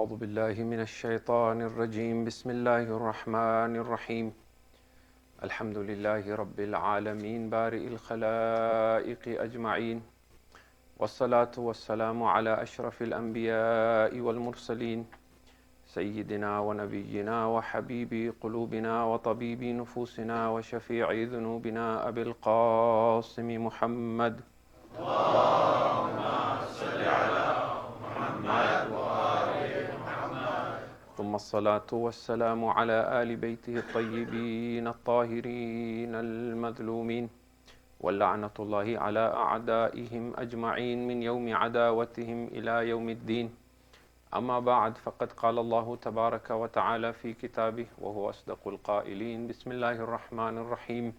أعوذ بالله من الشيطان الرجيم بسم الله الرحمن الرحيم الحمد لله رب العالمين بارئ الخلائق أجمعين والصلاة والسلام على أشرف الأنبياء والمرسلين سيدنا ونبينا وحبيب قلوبنا وطبيب نفوسنا وشفيع ذنوبنا أبي القاسم محمد اللهم صل على محمد وآل محمد ثم الصلاة والسلام على آل بيته الطيبين الطاهرين المظلومين واللعنة الله على أعدائهم أجمعين من يوم عداوتهم إلى يوم الدين أما بعد فقد قال الله تبارك وتعالى في كتابه وهو أصدق القائلين بسم الله الرحمن الرحيم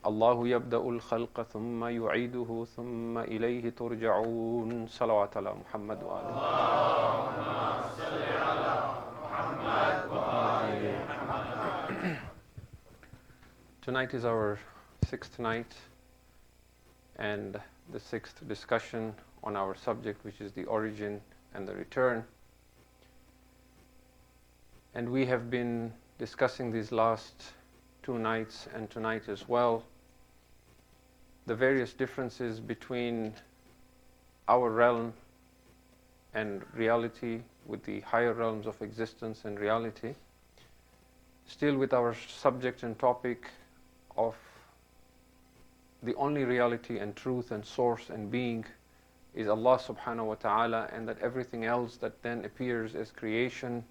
الله يبدأ الخلق ثم يعيده ثم إليه ترجعون صلوات على محمد وآله اللهم صل على محمد وآل محمد. Tonight is our sixth night and the sixth discussion on our subject, which is the origin and the return. And we have been discussing these last two nights and tonight as well the various differences between our realm and reality with the higher realms of existence and reality, still with our subject and topic of the only reality and truth and source and being is Allah subhanahu wa ta'ala, and that everything else that then appears as creation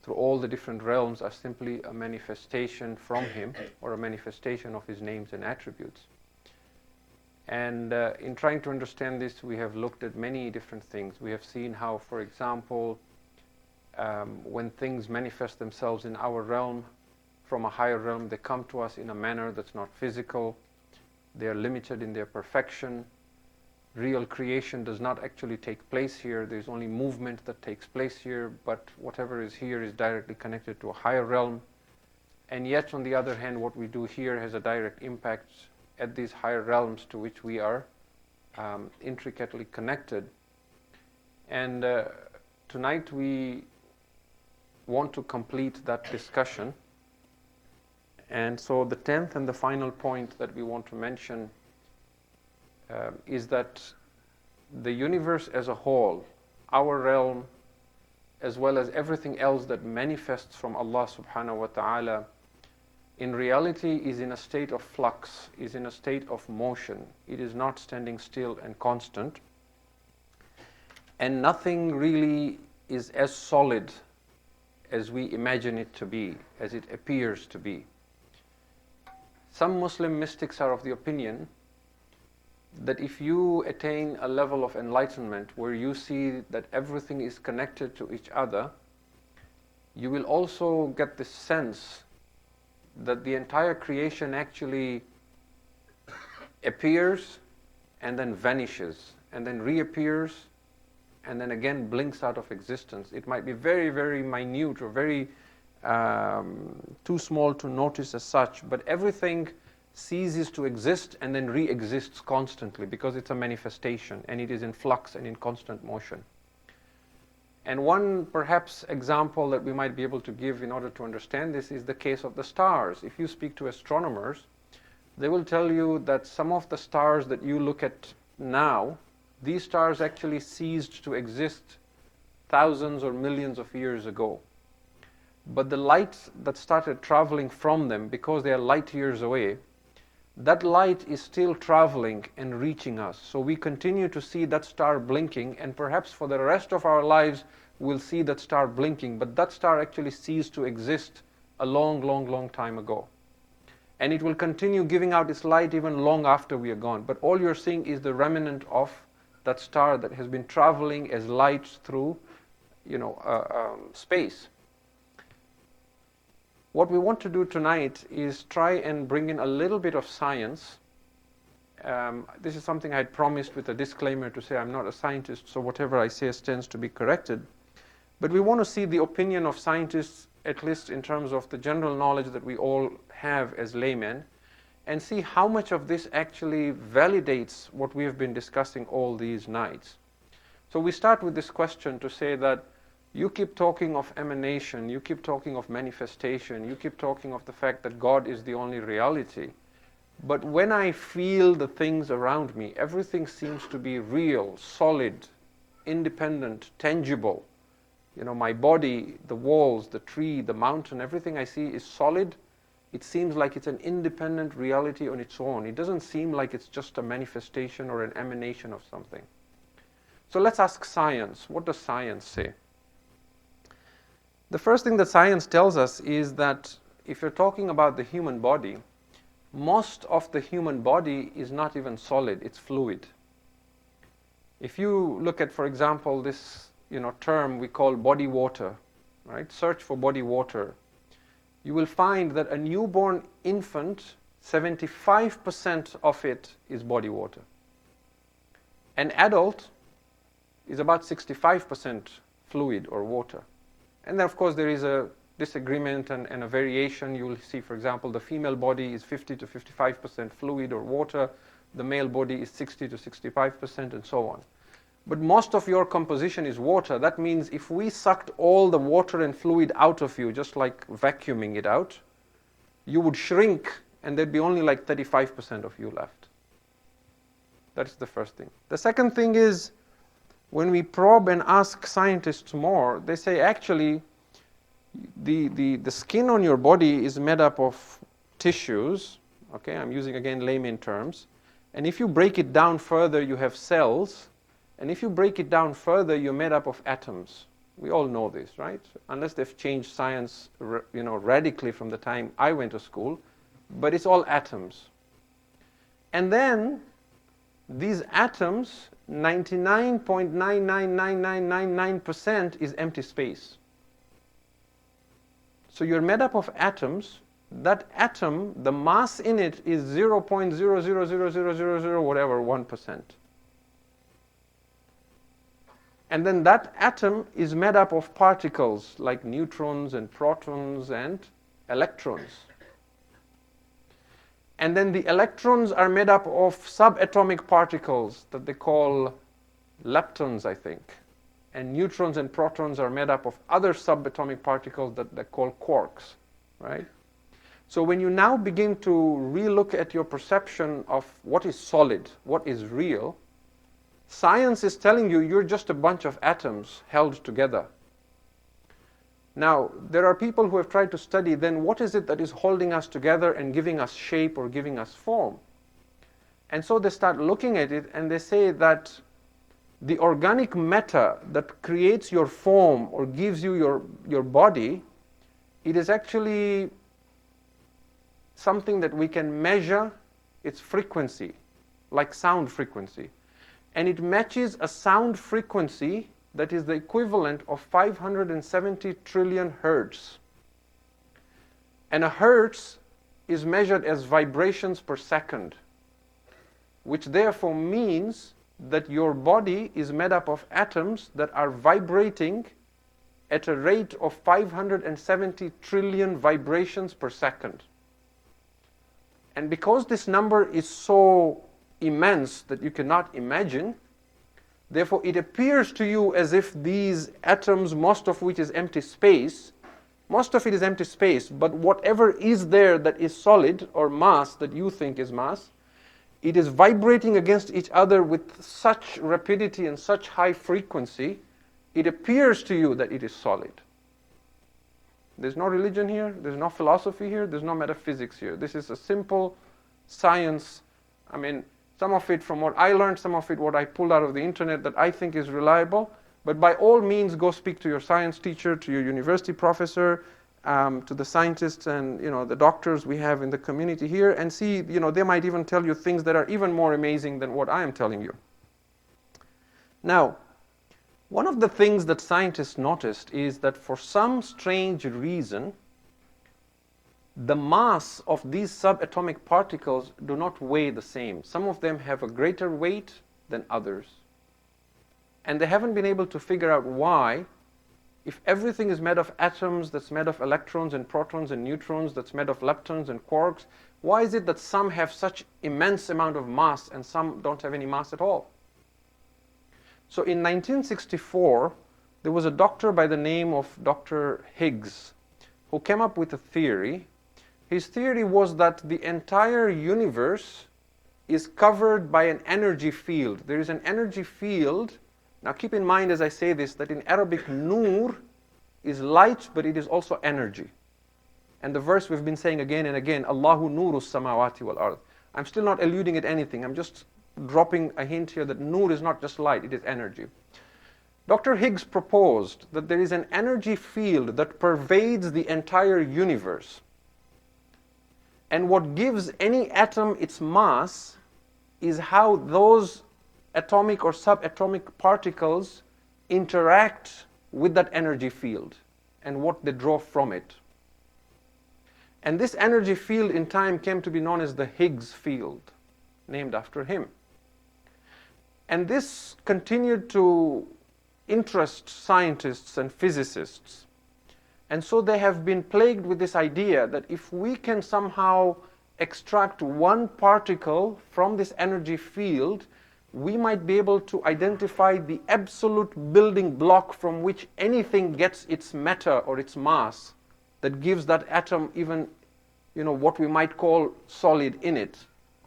through all the different realms are simply a manifestation from Him or a manifestation of His names and attributes. And in trying to understand this, we have looked at many different things. We have seen how, for example, when things manifest themselves in our realm from a higher realm, they come to us in a manner that's not physical. They are limited in their perfection. Real creation does not actually take place here. There's only movement that takes place here, but whatever is here is directly connected to a higher realm. And yet, on the other hand, what we do here has a direct impact at these higher realms to which we are intricately connected. And tonight we want to complete that discussion. And so the 10th and the final point that we want to mention is that the universe as a whole, our realm, as well as everything else that manifests from Allah subhanahu wa ta'ala, in reality is in a state of flux, is in a state of motion. It is not standing still and constant. And nothing really is as solid as we imagine it to be, as it appears to be. Some Muslim mystics are of the opinion that if you attain a level of enlightenment where you see that everything is connected to each other, you will also get this sense that the entire creation actually appears and then vanishes and then reappears and then again blinks out of existence. It might be very, very minute or very too small to notice as such, but everything ceases to exist and then re-exists constantly because it's a manifestation and it is in flux and in constant motion. And one perhaps example that we might be able to give in order to understand this is the case of the stars. If you speak to astronomers, they will tell you that some of the stars that you look at now, these stars actually ceased to exist thousands or millions of years ago. But the light that started traveling from them, because they are light years away, that light is still traveling and reaching us. So we continue to see that star blinking, and perhaps for the rest of our lives we'll see that star blinking, but that star actually ceased to exist a long, long, long time ago. And it will continue giving out its light even long after we are gone. But all you're seeing is the remnant of that star that has been traveling as light through, space. What we want to do tonight is try and bring in a little bit of science. This is something I had promised with a disclaimer to say I'm not a scientist, so whatever I say tends to be corrected. But we want to see the opinion of scientists, at least in terms of the general knowledge that we all have as laymen, and see how much of this actually validates what we have been discussing all these nights. So we start with this question to say that You keep talking of emanation, you keep talking of manifestation, you keep talking of the fact that God is the only reality. But when I feel the things around me, everything seems to be real, solid, independent, tangible. You know, my body, the walls, the tree, the mountain, everything I see is solid. It seems like it's an independent reality on its own. It doesn't seem like it's just a manifestation or an emanation of something. So let's ask science. What does science say? The first thing that science tells us is that if you're talking about the human body, most of the human body is not even solid, it's fluid. If you look at, for example, this term we call body water, right? Search for body water. You will find that a newborn infant, 75% of it is body water. An adult is about 65% fluid or water. And then, of course, there is a disagreement and a variation. You will see, for example, the female body is 50 to 55% fluid or water. The male body is 60 to 65%, and so on. But most of your composition is water. That means if we sucked all the water and fluid out of you, just like vacuuming it out, you would shrink and there'd be only like 35% of you left. That's the first thing. The second thing is, when we probe and ask scientists more, they say actually the skin on your body is made up of tissues. Okay, I'm using again layman terms. And if you break it down further, you have cells. And if you break it down further, you're made up of atoms. We all know this, right? Unless they've changed science, radically from the time I went to school, but it's all atoms. And then these atoms, 99.999999% is empty space. So you're made up of atoms. That atom, the mass in it is 0.0000000 whatever 1%. And then that atom is made up of particles like neutrons and protons and electrons. And then the electrons are made up of subatomic particles that they call leptons, I think. And neutrons and protons are made up of other subatomic particles that they call quarks, right? So when you now begin to relook at your perception of what is solid, what is real, science is telling you you're just a bunch of atoms held together. Now, there are people who have tried to study then what is it that is holding us together and giving us shape or giving us form. And so they start looking at it and they say that the organic matter that creates your form or gives you your body, it is actually something that we can measure its frequency, like sound frequency. And it matches a sound frequency that is the equivalent of 570 trillion hertz. And a hertz is measured as vibrations per second, which therefore means that your body is made up of atoms that are vibrating at a rate of 570 trillion vibrations per second. And because this number is so immense that you cannot imagine, therefore it appears to you as if these atoms, most of which is empty space, most of it is empty space, but whatever is there that is solid or mass that you think is mass, it is vibrating against each other with such rapidity and such high frequency, it appears to you that it is solid. There's no religion here, there's no philosophy here, there's no metaphysics here. This is a simple science. I mean, some of it from what I learned, some of it what I pulled out of the internet that I think is reliable. But by all means, go speak to your science teacher, to your university professor, to the scientists and the doctors we have in the community here, and see, they might even tell you things that are even more amazing than what I am telling you. Now, one of the things that scientists noticed is that for some strange reason, the mass of these subatomic particles do not weigh the same. Some of them have a greater weight than others. And they haven't been able to figure out why, if everything is made of atoms, that's made of electrons and protons and neutrons, that's made of leptons and quarks, why is it that some have such immense amount of mass and some don't have any mass at all? So in 1964, There was a doctor by the name of Dr. Higgs who came up with a theory. His theory was that the entire universe is covered by an energy field. There is an energy field. Now keep in mind as I say this, that in Arabic, nur is light, but it is also energy. And the verse we've been saying again and again, Allahu nuru samawati wal ard. I'm still not alluding at anything. I'm just dropping a hint here that nur is not just light, it is energy. Dr. Higgs proposed that there is an energy field that pervades the entire universe. And what gives any atom its mass is how those atomic or subatomic particles interact with that energy field and what they draw from it. And this energy field in time came to be known as the Higgs field, named after him. And this continued to interest scientists and physicists. And so they have been plagued with this idea that if we can somehow extract one particle from this energy field, we might be able to identify the absolute building block from which anything gets its matter or its mass that gives that atom even, what we might call solid in it,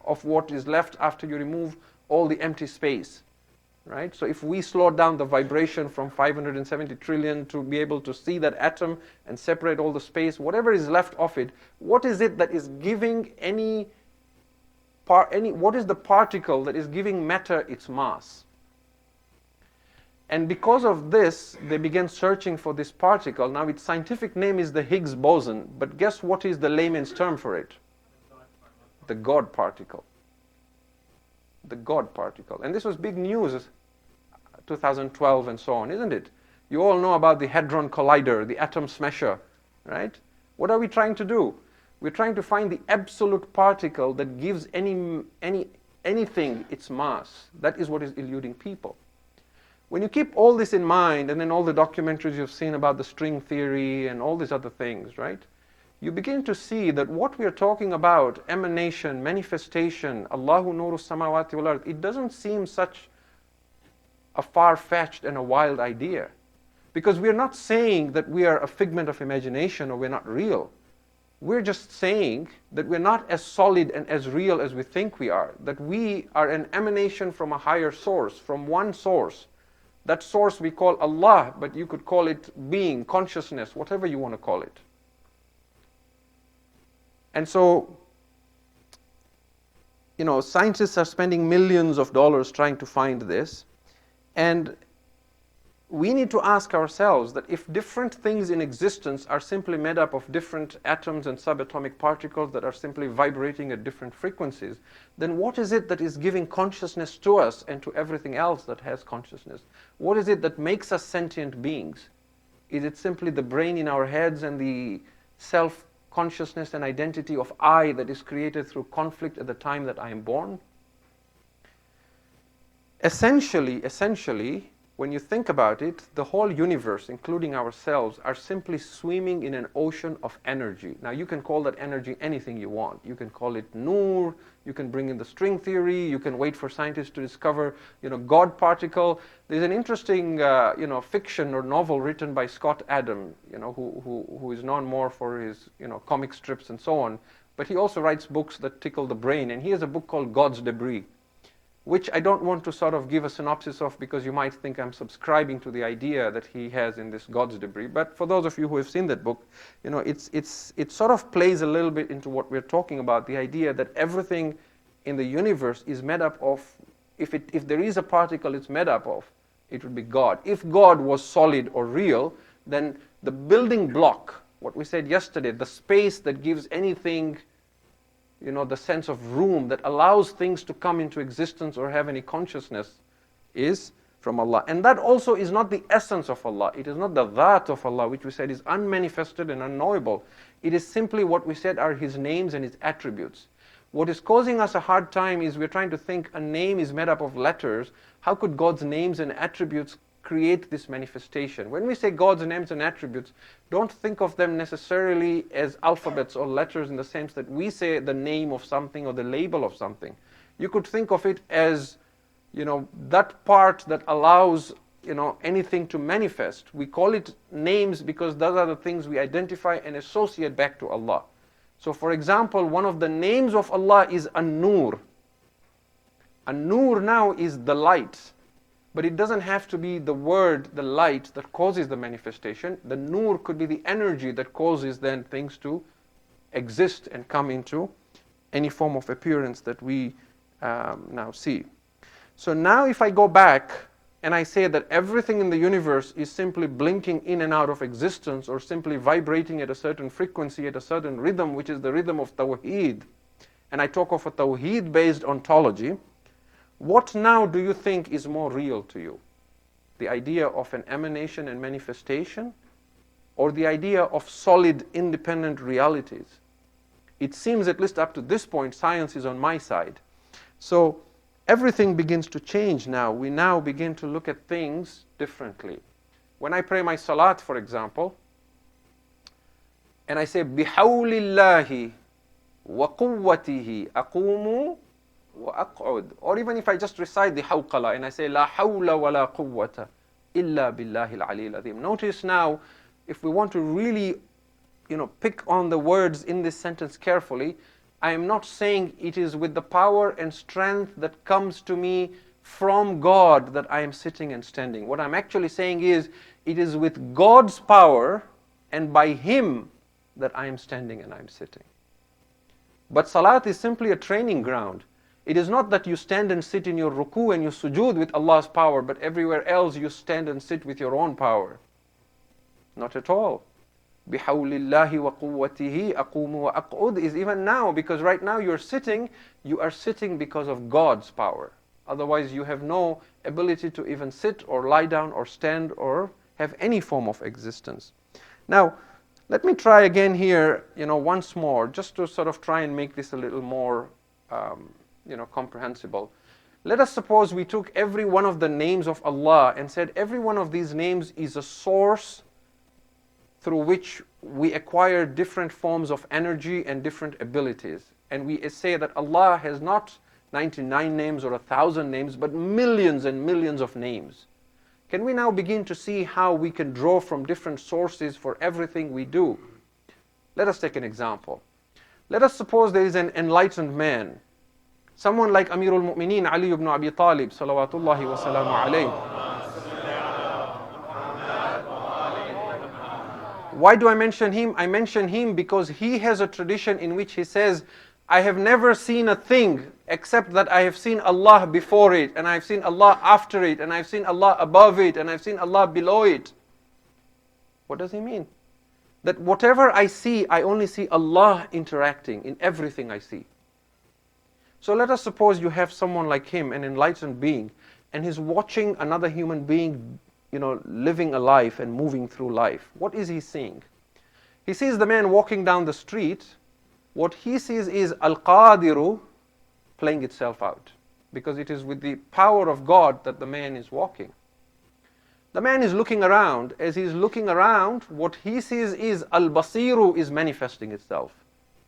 of what is left after you remove all the empty space. Right? So if we slow down the vibration from 570 trillion to be able to see that atom and separate all the space, whatever is left of it, what is it that is giving what is the particle that is giving matter its mass? And because of this, they began searching for this particle. Now its scientific name is the Higgs boson, but guess what is the layman's term for it? The God particle. The God particle. And this was big news, 2012 and so on, isn't it? You all know about the Hadron Collider, the atom smasher, right? What are we trying to do? We're trying to find the absolute particle that gives anything its mass. That is what is eluding people. When you keep all this in mind, and then all the documentaries you've seen about the string theory and all these other things, right? You begin to see that what we are talking about, emanation, manifestation, Allahu nuru samawati wal ard, it doesn't seem such a far-fetched and a wild idea. Because we're not saying that we are a figment of imagination or we're not real. We're just saying that we're not as solid and as real as we think we are. That we are an emanation from a higher source, from one source. That source we call Allah, but you could call it being, consciousness, whatever you want to call it. And so, scientists are spending millions of dollars trying to find this. And we need to ask ourselves that if different things in existence are simply made up of different atoms and subatomic particles that are simply vibrating at different frequencies, then what is it that is giving consciousness to us and to everything else that has consciousness? What is it that makes us sentient beings? Is it simply the brain in our heads and the self-consciousness and identity of I that is created through conflict at the time that I am born? Essentially, when you think about it, the whole universe, including ourselves, are simply swimming in an ocean of energy. Now, you can call that energy anything you want. You can call it nur, you can bring in the string theory, you can wait for scientists to discover, God particle. There's an interesting, fiction or novel written by Scott Adam, who is known more for his, comic strips and so on. But he also writes books that tickle the brain. And he has a book called God's Debris, which I don't want to sort of give a synopsis of because you might think I'm subscribing to the idea that he has in this God's Debris. But for those of you who have seen that book, it sort of plays a little bit into what we're talking about, the idea that everything in the universe is made up of, if there is a particle it's made up of, it would be God. If God was solid or real, then the building block, what we said yesterday, the space that gives anything the sense of room that allows things to come into existence or have any consciousness is from Allah. And that also is not the essence of Allah. It is not the that of Allah, which we said is unmanifested and unknowable. It is simply what we said are His names and His attributes. What is causing us a hard time is we're trying to think a name is made up of letters. How could God's names and attributes create this manifestation? When we say God's names and attributes, don't think of them necessarily as alphabets or letters in the sense that we say the name of something or the label of something. You could think of it as, that part that allows anything to manifest. We call it names because those are the things we identify and associate back to Allah. So for example, one of the names of Allah is An-Nur. An-Nur now is the light. But it doesn't have to be the word, the light, that causes the manifestation. The Nur could be the energy that causes then things to exist and come into any form of appearance that we now see. So now if I go back and I say that everything in the universe is simply blinking in and out of existence, or simply vibrating at a certain frequency, at a certain rhythm, which is the rhythm of Tawheed, and I talk of a Tawheed-based ontology, what now do you think is more real to you? The idea of an emanation and manifestation, or the idea of solid, independent realities? It seems, at least up to this point, science is on my side. So everything begins to change now. We now begin to look at things differently. When I pray my salat, for example, and I say, بِحَوْلِ اللَّهِ وَقُوَّتِهِ أَقُومُ وَأَقْعُدْ, or even if I just recite the hawqala and I say, لَا حَوْلَ وَلَا قُوَّةَ إِلَّا بِاللَّهِ الْعَلِيِّ الْعَظِيمِ. Notice now, if we want to really pick on the words in this sentence carefully, I am not saying it is with the power and strength that comes to me from God that I am sitting and standing. What I'm actually saying is, it is with God's power and by Him that I am standing and I am sitting. But salat is simply a training ground. It is not that you stand and sit in your ruku and you sujood with Allah's power, but everywhere else you stand and sit with your own power. Not at all. بِحَوْلِ اللَّهِ وَقُوَّتِهِ أَقُومُ وَأَقْعُدْ is even now, because right now you are sitting because of God's power. Otherwise you have no ability to even sit or lie down or stand or have any form of existence. Now, let me try again here, once more, just to sort of try and make this a little more comprehensible. Let us suppose we took every one of the names of Allah and said every one of these names is a source through which we acquire different forms of energy and different abilities. And we say that Allah has not 99 names or 1,000 names, but millions and millions of names. Can we now begin to see how we can draw from different sources for everything we do? Let us take an example. Let us suppose there is an enlightened man, someone like Amirul Mu'mineen Ali ibn Abi Talib, salawatullahi wa salamu alayhi. Why do I mention him? I mention him because he has a tradition in which he says, I have never seen a thing except that I have seen Allah before it, and I have seen Allah after it, and I have seen Allah above it, and I have seen Allah below it. What does he mean? That whatever I see, I only see Allah interacting in everything I see. So let us suppose you have someone like him, an enlightened being, and he's watching another human being living a life and moving through life. What is he seeing? He sees the man walking down the street. What he sees is Al-Qadiru playing itself out, because it is with the power of God that the man is walking. The man is looking around. As he's looking around, what he sees is Al-Basiru is manifesting itself,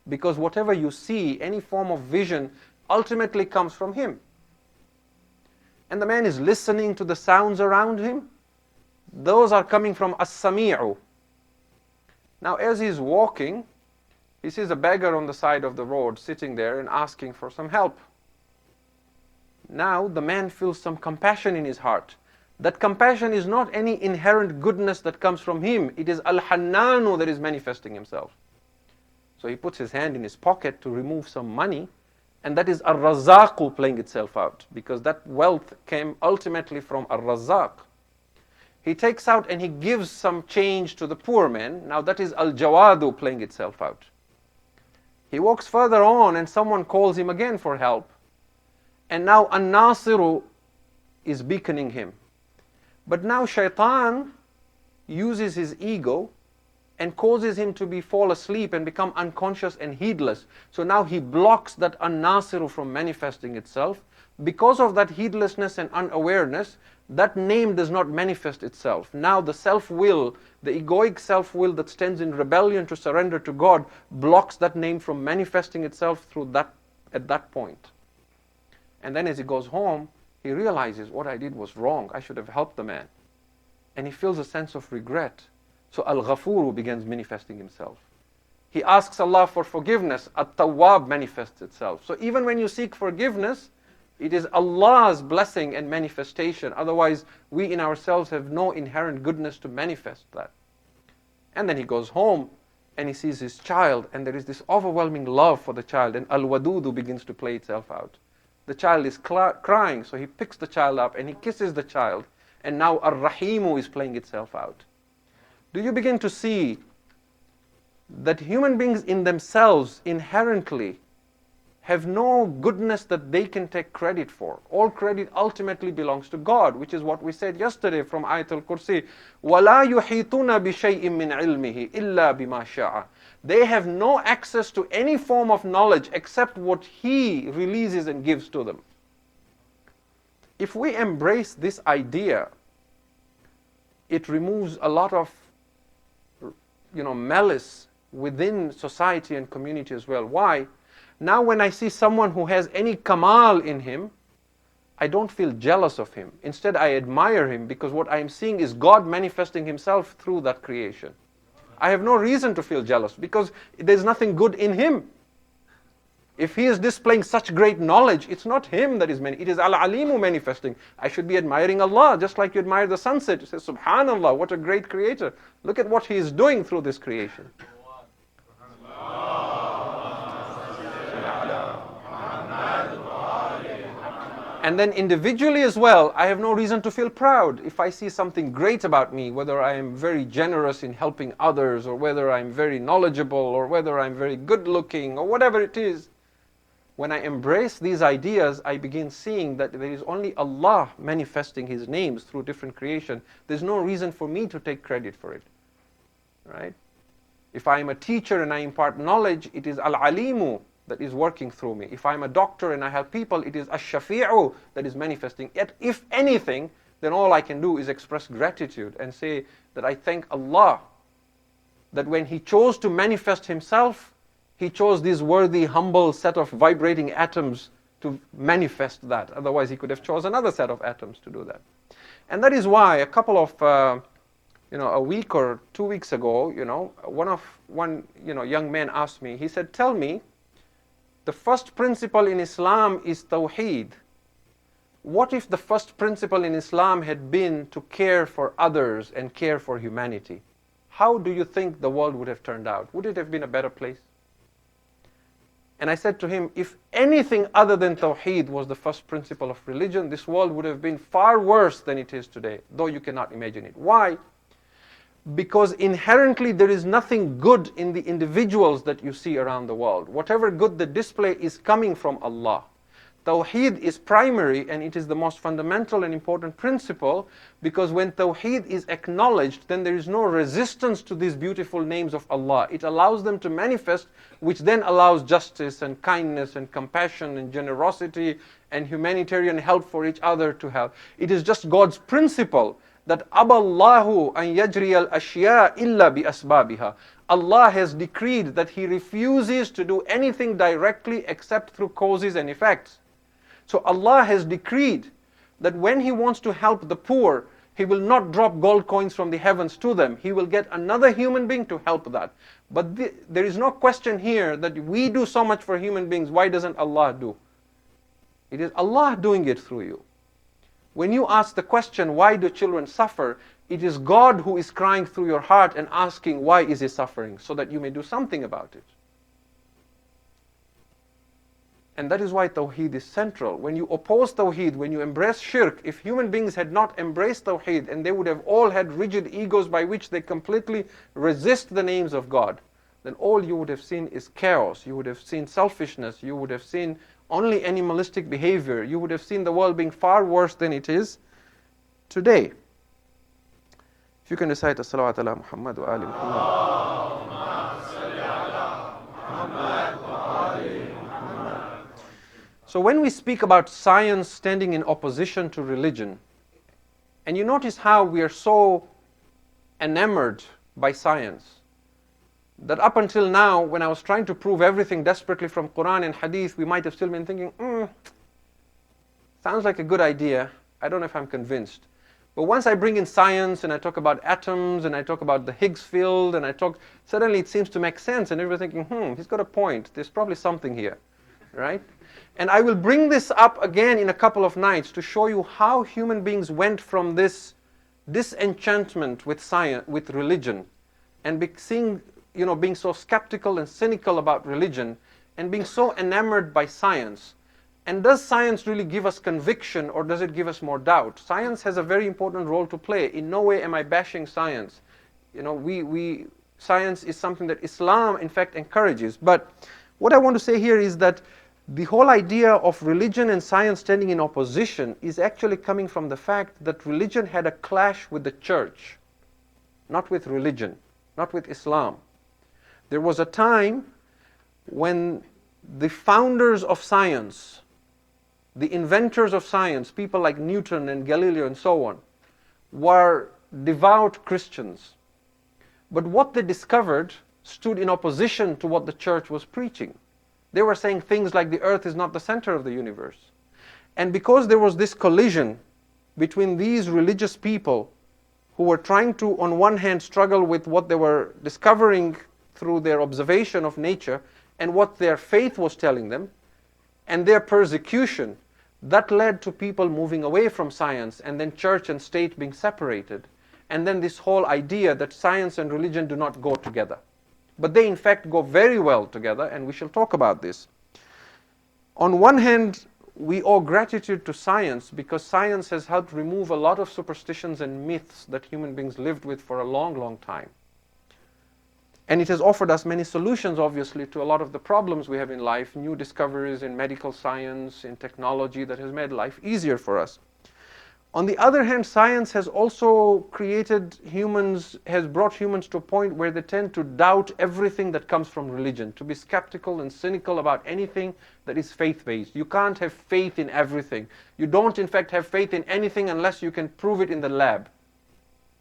because whatever you see, any form of vision, ultimately comes from him. And the man is listening to the sounds around him. Those are coming from As-Sami'u. Now as he's walking, he sees a beggar on the side of the road sitting there and asking for some help. Now the man feels some compassion in his heart. That compassion is not any inherent goodness that comes from him. It is Al-Hannanu that is manifesting himself. So he puts his hand in his pocket to remove some money, and that is Ar-Razzaqu playing itself out, because that wealth came ultimately from Ar-Razzaq. He takes out and he gives some change to the poor man. Now that is Al-Jawadu playing itself out. He walks further on and someone calls him again for help. And now An-Nasiru is beaconing him. But now Shaitan uses his ego and causes him to fall asleep and become unconscious and heedless. So now he blocks that An-Nasiru from manifesting itself. Because of that heedlessness and unawareness, that name does not manifest itself. Now the self-will, the egoic self-will that stands in rebellion to surrender to God, blocks that name from manifesting itself at that point. And then as he goes home, he realizes, what I did was wrong. I should have helped the man. and he feels a sense of regret. So Al-Ghafuru begins manifesting himself. He asks Allah for forgiveness. At-Tawwab manifests itself. So even when you seek forgiveness, it is Allah's blessing and manifestation. Otherwise, we in ourselves have no inherent goodness to manifest that. And then he goes home and he sees his child, and there is this overwhelming love for the child, and Al-Wadudu begins to play itself out. The child is crying, so he picks the child up and he kisses the child, and now Ar-Rahimu is playing itself out. Do you begin to see that human beings in themselves inherently have no goodness that they can take credit for? All credit ultimately belongs to God, which is what we said yesterday from Ayat al-Kursi. وَلَا يُحِيطُونَ بِشَيْءٍ مِّنْ عِلْمِهِ إِلَّا بِمَا شَاءَ. They have no access to any form of knowledge except what He releases and gives to them. If we embrace this idea, it removes a lot of malice within society and community as well. Why? Now when I see someone who has any kamal in him, I don't feel jealous of him. Instead, I admire him, because what I am seeing is God manifesting Himself through that creation. I have no reason to feel jealous, because there's nothing good in him. If he is displaying such great knowledge, it's not him that is it is Al-Alimu manifesting. I should be admiring Allah, just like you admire the sunset. You say, Subhanallah, what a great creator. Look at what He is doing through this creation. And then individually as well, I have no reason to feel proud. If I see something great about me, whether I am very generous in helping others, or whether I'm very knowledgeable, or whether I'm very good looking, or whatever it is, when I embrace these ideas, I begin seeing that there is only Allah manifesting His names through different creation. There's no reason for me to take credit for it. Right? If I am a teacher and I impart knowledge, it is Al-Alimu that is working through me. If I'm a doctor and I help people, it is Ash-Shafi'u that is manifesting. Yet, if anything, then all I can do is express gratitude and say that I thank Allah that when He chose to manifest Himself, He chose this worthy, humble set of vibrating atoms to manifest that. Otherwise, He could have chosen another set of atoms to do that. And that is why a couple of a week or 2 weeks ago, one young man asked me, he said, tell me, the first principle in Islam is Tawheed. What if the first principle in Islam had been to care for others and care for humanity? How do you think the world would have turned out? Would it have been a better place? And I said to him, if anything other than Tawheed was the first principle of religion, this world would have been far worse than it is today, though you cannot imagine it. Why? Because inherently there is nothing good in the individuals that you see around the world. Whatever good they display is coming from Allah. Tawheed is primary, and it is the most fundamental and important principle, because when Tawheed is acknowledged, then there is no resistance to these beautiful names of Allah. It allows them to manifest, which then allows justice and kindness and compassion and generosity and humanitarian help for each other to help. It is just God's principle that Aballahu an yajri al-ashya illa bi asbabiha. Allah has decreed that He refuses to do anything directly except through causes and effects. So Allah has decreed that when He wants to help the poor, He will not drop gold coins from the heavens to them. He will get another human being to help that. But there is no question here that we do so much for human beings, why doesn't Allah do? It is Allah doing it through you. When you ask the question, why do children suffer? It is God who is crying through your heart and asking, why is He suffering? So that you may do something about it. And that is why Tawheed is central. When you oppose Tawheed, when you embrace Shirk, if human beings had not embraced Tawheed, and they would have all had rigid egos by which they completely resist the names of God, then all you would have seen is chaos. You would have seen selfishness. You would have seen only animalistic behavior. You would have seen the world being far worse than it is today. If you can recite as-salawat ala Muhammad wa ali Muhammad. So when we speak about science standing in opposition to religion, and you notice how we are so enamored by science, that up until now, when I was trying to prove everything desperately from Quran and Hadith, we might have still been thinking, sounds like a good idea. I don't know if I'm convinced. But once I bring in science and I talk about atoms and I talk about the Higgs field and suddenly it seems to make sense and everybody's thinking, he's got a point. There's probably something here, right? And I will bring this up again in a couple of nights to show you how human beings went from this disenchantment with science, with religion, and being so skeptical and cynical about religion, and being so enamored by science. And does science really give us conviction, or does it give us more doubt? Science has a very important role to play. In no way am I bashing science. Science is something that Islam, in fact, encourages. But what I want to say here is that the whole idea of religion and science standing in opposition is actually coming from the fact that religion had a clash with the church, not with religion, not with Islam. There was a time when the founders of science, the inventors of science, people like Newton and Galileo and so on, were devout Christians. But what they discovered stood in opposition to what the church was preaching. They were saying things like the earth is not the center of the universe. And because there was this collision between these religious people who were trying to, on one hand, struggle with what they were discovering through their observation of nature and what their faith was telling them, and their persecution, that led to people moving away from science, and then church and state being separated. And then this whole idea that science and religion do not go together. But they in fact go very well together, and we shall talk about this. On one hand, we owe gratitude to science because science has helped remove a lot of superstitions and myths that human beings lived with for a long, long time. And it has offered us many solutions, obviously, to a lot of the problems we have in life, new discoveries in medical science, in technology that has made life easier for us. On the other hand, science has also has brought humans to a point where they tend to doubt everything that comes from religion, to be skeptical and cynical about anything that is faith-based. You can't have faith in everything. You don't, in fact, have faith in anything unless you can prove it in the lab.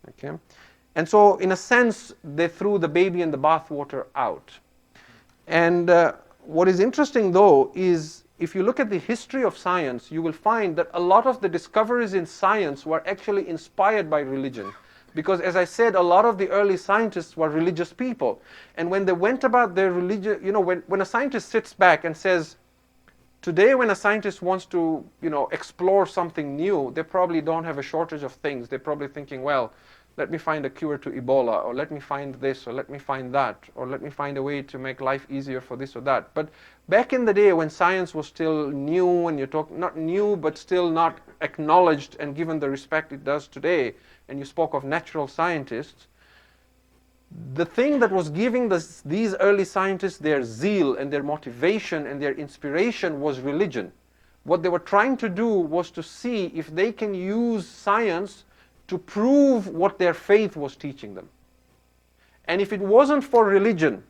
Okay? And so, in a sense, they threw the baby and the bathwater out. And what is interesting, though, is if you look at the history of science, you will find that a lot of the discoveries in science were actually inspired by religion. Because, as I said, a lot of the early scientists were religious people. And when they went about their religion, when a scientist sits back and says, today when a scientist wants to, explore something new, they probably don't have a shortage of things. They're probably thinking, well, let me find a cure to Ebola, or let me find this, or let me find that, or let me find a way to make life easier for this or that. But back in the day when science was still new, and not new, but still not acknowledged and given the respect it does today, and you spoke of natural scientists, the thing that was giving these early scientists their zeal and their motivation and their inspiration was religion. What they were trying to do was to see if they can use science to prove what their faith was teaching them. And if it wasn't for religion,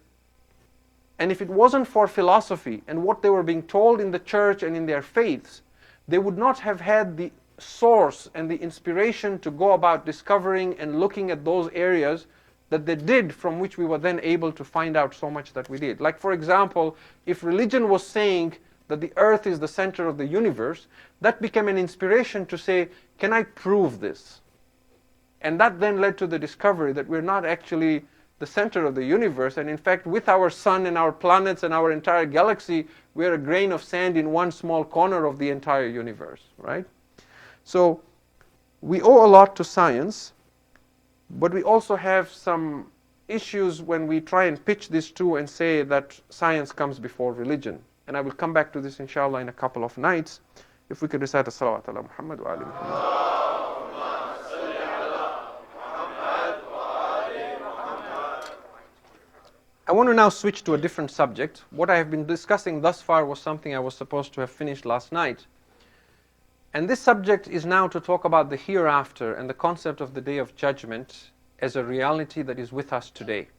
and if it wasn't for philosophy and what they were being told in the church and in their faiths, they would not have had the source and the inspiration to go about discovering and looking at those areas that they did, from which we were then able to find out so much that we did. Like, for example, if religion was saying that the earth is the center of the universe, that became an inspiration to say, can I prove this? And that then led to the discovery that we're not actually the center of the universe, and in fact, with our sun and our planets and our entire galaxy, we're a grain of sand in one small corner of the entire universe, right? So, we owe a lot to science, but we also have some issues when we try and pitch this to and say that science comes before religion. And I will come back to this, inshallah, in a couple of nights. If we could recite a salawat ala Muhammad wa ali Muhammad. I want to now switch to a different subject. What I have been discussing thus far was something I was supposed to have finished last night. And this subject is now to talk about the hereafter and the concept of the Day of Judgment as a reality that is with us today.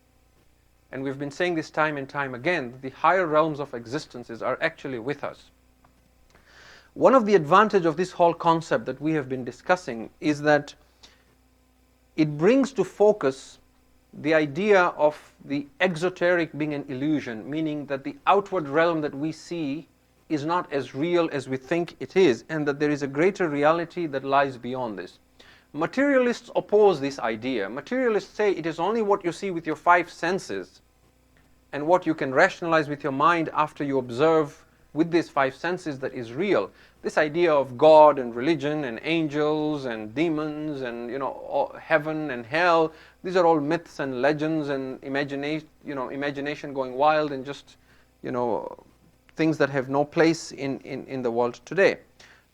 And we've been saying this time and time again, that the higher realms of existences are actually with us. One of the advantages of this whole concept that we have been discussing is that it brings to focus the idea of the exoteric being an illusion, meaning that the outward realm that we see is not as real as we think it is, and that there is a greater reality that lies beyond this. Materialists oppose this idea. Materialists say it is only what you see with your five senses and what you can rationalize with your mind after you observe with these five senses that is real. This idea of God and religion and angels and demons and heaven and hell, these are all myths and legends and imagination going wild and just things that have no place in the world today.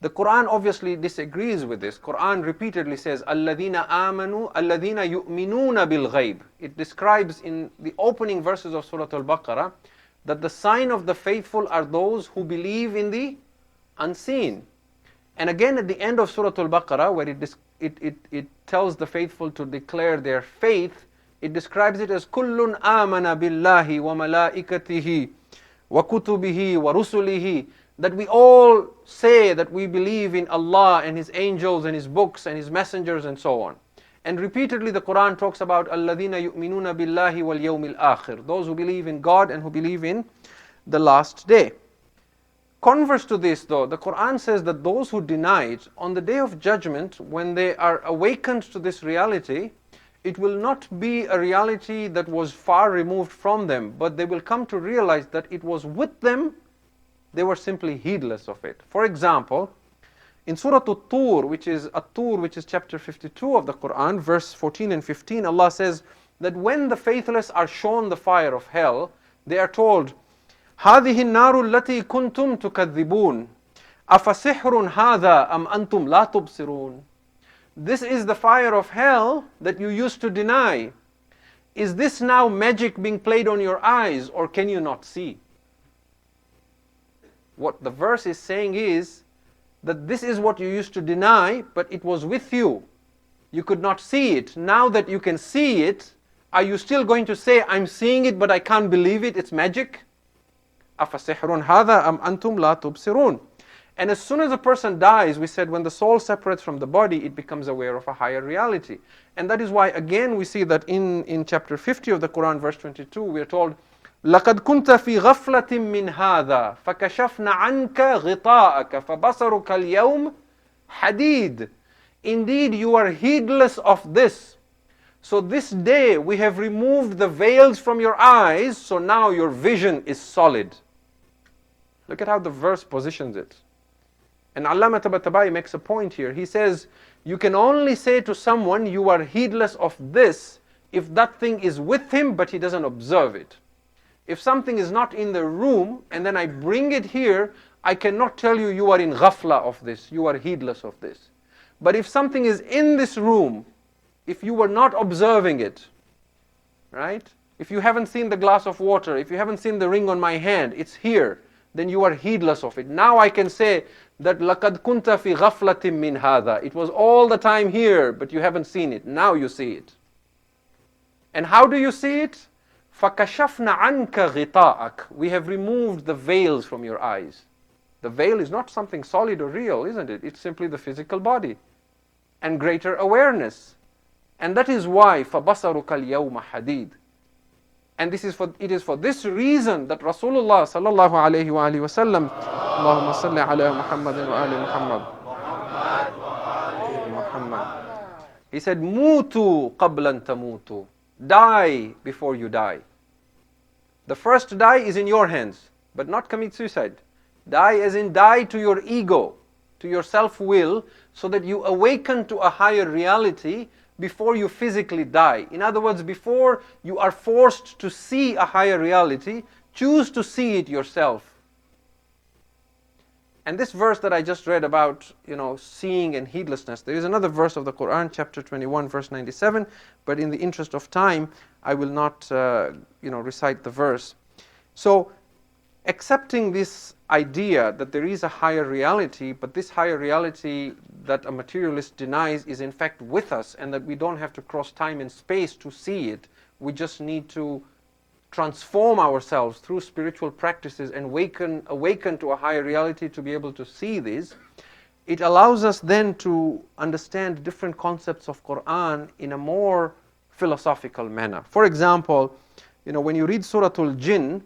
The Quran obviously disagrees with this. Quran repeatedly says, "Alladhina amanu, alladhina yu'minuna bil ghayb." It describes in the opening verses of Surah Al-Baqarah that the sign of the faithful are those who believe in the unseen. And again at the end of Surah Al-Baqarah, where it tells the faithful to declare their faith, it describes it as kullun amana billahi wa malaikatihi wa kutubihi wa rusulihi, that we all say that we believe in Allah and His angels and His books and His messengers and so on. And repeatedly the Quran talks about alladhina yu'minuna billahi wal yawmil akhir, those who believe in God and who believe in the last day. Converse to this though, the Quran says that those who deny it, on the day of judgment, when they are awakened to this reality, it will not be a reality that was far removed from them, but they will come to realize that it was with them. They were simply heedless of it. For example, in Surah At-Tur, which is chapter 52 of the Quran, verse 14 and 15, Allah says that when the faithless are shown the fire of hell, they are told, هَذِهِ النَّارُ الَّتِي كُنْتُمْ تُكَذِّبُونَ أَفَسِحْرٌ هَذَا أَمْ أَنْتُمْ لَا تُبْصِرُونَ. This is the fire of hell that you used to deny. Is this now magic being played on your eyes, or can you not see? What the verse is saying is that this is what you used to deny, but it was with you. You could not see it. Now that you can see it, are you still going to say, I'm seeing it, but I can't believe it, it's magic? أَفَسِحْرٌ هَذَا أَمْ أَنْتُمْ لَا تُبْصِرُونَ. And as soon as a person dies, we said when the soul separates from the body, it becomes aware of a higher reality. And that is why, again, we see that in chapter 50 of the Quran, verse 22, we are told, لَقَدْ كُنْتَ فِي غَفْلَةٍ مِّنْ هَذَا فَكَشَفْنَا عَنْكَ غِطَاءَكَ فَبَصَرُكَ الْيَوْمَ حَدِيدٌ. Indeed, you are heedless of this. So this day we have removed the veils from your eyes, so now your vision is solid. Look at how the verse positions it. And Allama Tabatabai makes a point here. He says, you can only say to someone, you are heedless of this, if that thing is with him, but he doesn't observe it. If something is not in the room, and then I bring it here, I cannot tell you, you are in ghafla of this, you are heedless of this. But if something is in this room, if you were not observing it, right? If you haven't seen the glass of water, if you haven't seen the ring on my hand, it's here, then you are heedless of it. Now I can say that لَقَدْ كُنْتَ فِي غَفْلَةٍ مِّنْ هَذَا. It was all the time here, but you haven't seen it. Now you see it. And how do you see it? فَكَشَفْنَا عَنْكَ غِطَاءَكَ. We have removed the veils from your eyes. The veil is not something solid or real, isn't it? It's simply the physical body and greater awareness. And that is why فَبَصَرُكَ الْيَوْمَ حَدِيدٌ. And it is for this reason that Rasulullah sallallahu alayhi wa alihi wa sallam, Allahumma salli ala Muhammadin wa ali Muhammad. He said, Mutu qablan tamutu. Die before you die. The first die is in your hands, but not commit suicide. Die as in die to your ego, to your self-will, so that you awaken to a higher reality before you physically die. In other words, before you are forced to see a higher reality, choose to see it yourself. And this verse that I just read about, seeing and heedlessness, there is another verse of the Quran, chapter 21, verse 97, but in the interest of time, I will not, recite the verse. So, accepting this idea that there is a higher reality, but this higher reality that a materialist denies is in fact with us, and that we don't have to cross time and space to see it. We just need to transform ourselves through spiritual practices and awaken to a higher reality to be able to see this. It allows us then to understand different concepts of Quran in a more philosophical manner. For example, when you read Surah Al-Jinn,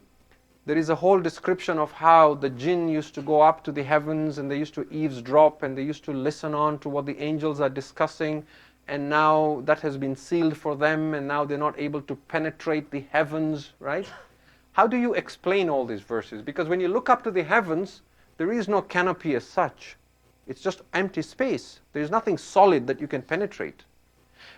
There is a whole description of how the jinn used to go up to the heavens and they used to eavesdrop and they used to listen on to what the angels are discussing, and now that has been sealed for them and now they're not able to penetrate the heavens, right? How do you explain all these verses? Because when you look up to the heavens, there is no canopy as such. It's just empty space. There is nothing solid that you can penetrate.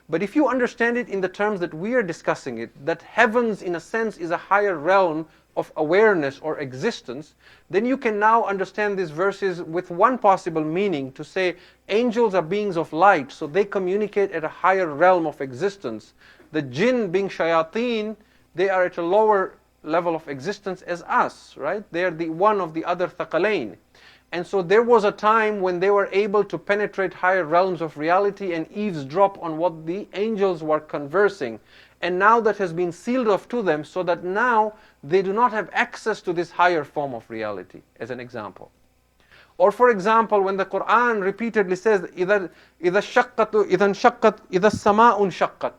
But if you understand it in the terms that we are discussing it, that heavens in a sense is a higher realm of awareness or existence, then you can now understand these verses with one possible meaning, to say angels are beings of light, so they communicate at a higher realm of existence. The jinn, being shayateen, they are at a lower level of existence as us, right? They are the one of the other thaqalain. And so there was a time when they were able to penetrate higher realms of reality and eavesdrop on what the angels were conversing. And now that has been sealed off to them, so that now they do not have access to this higher form of reality, as an example. Or for example, when the Quran repeatedly says, إِذَا السَّمَاءُ انشَقَّتْ,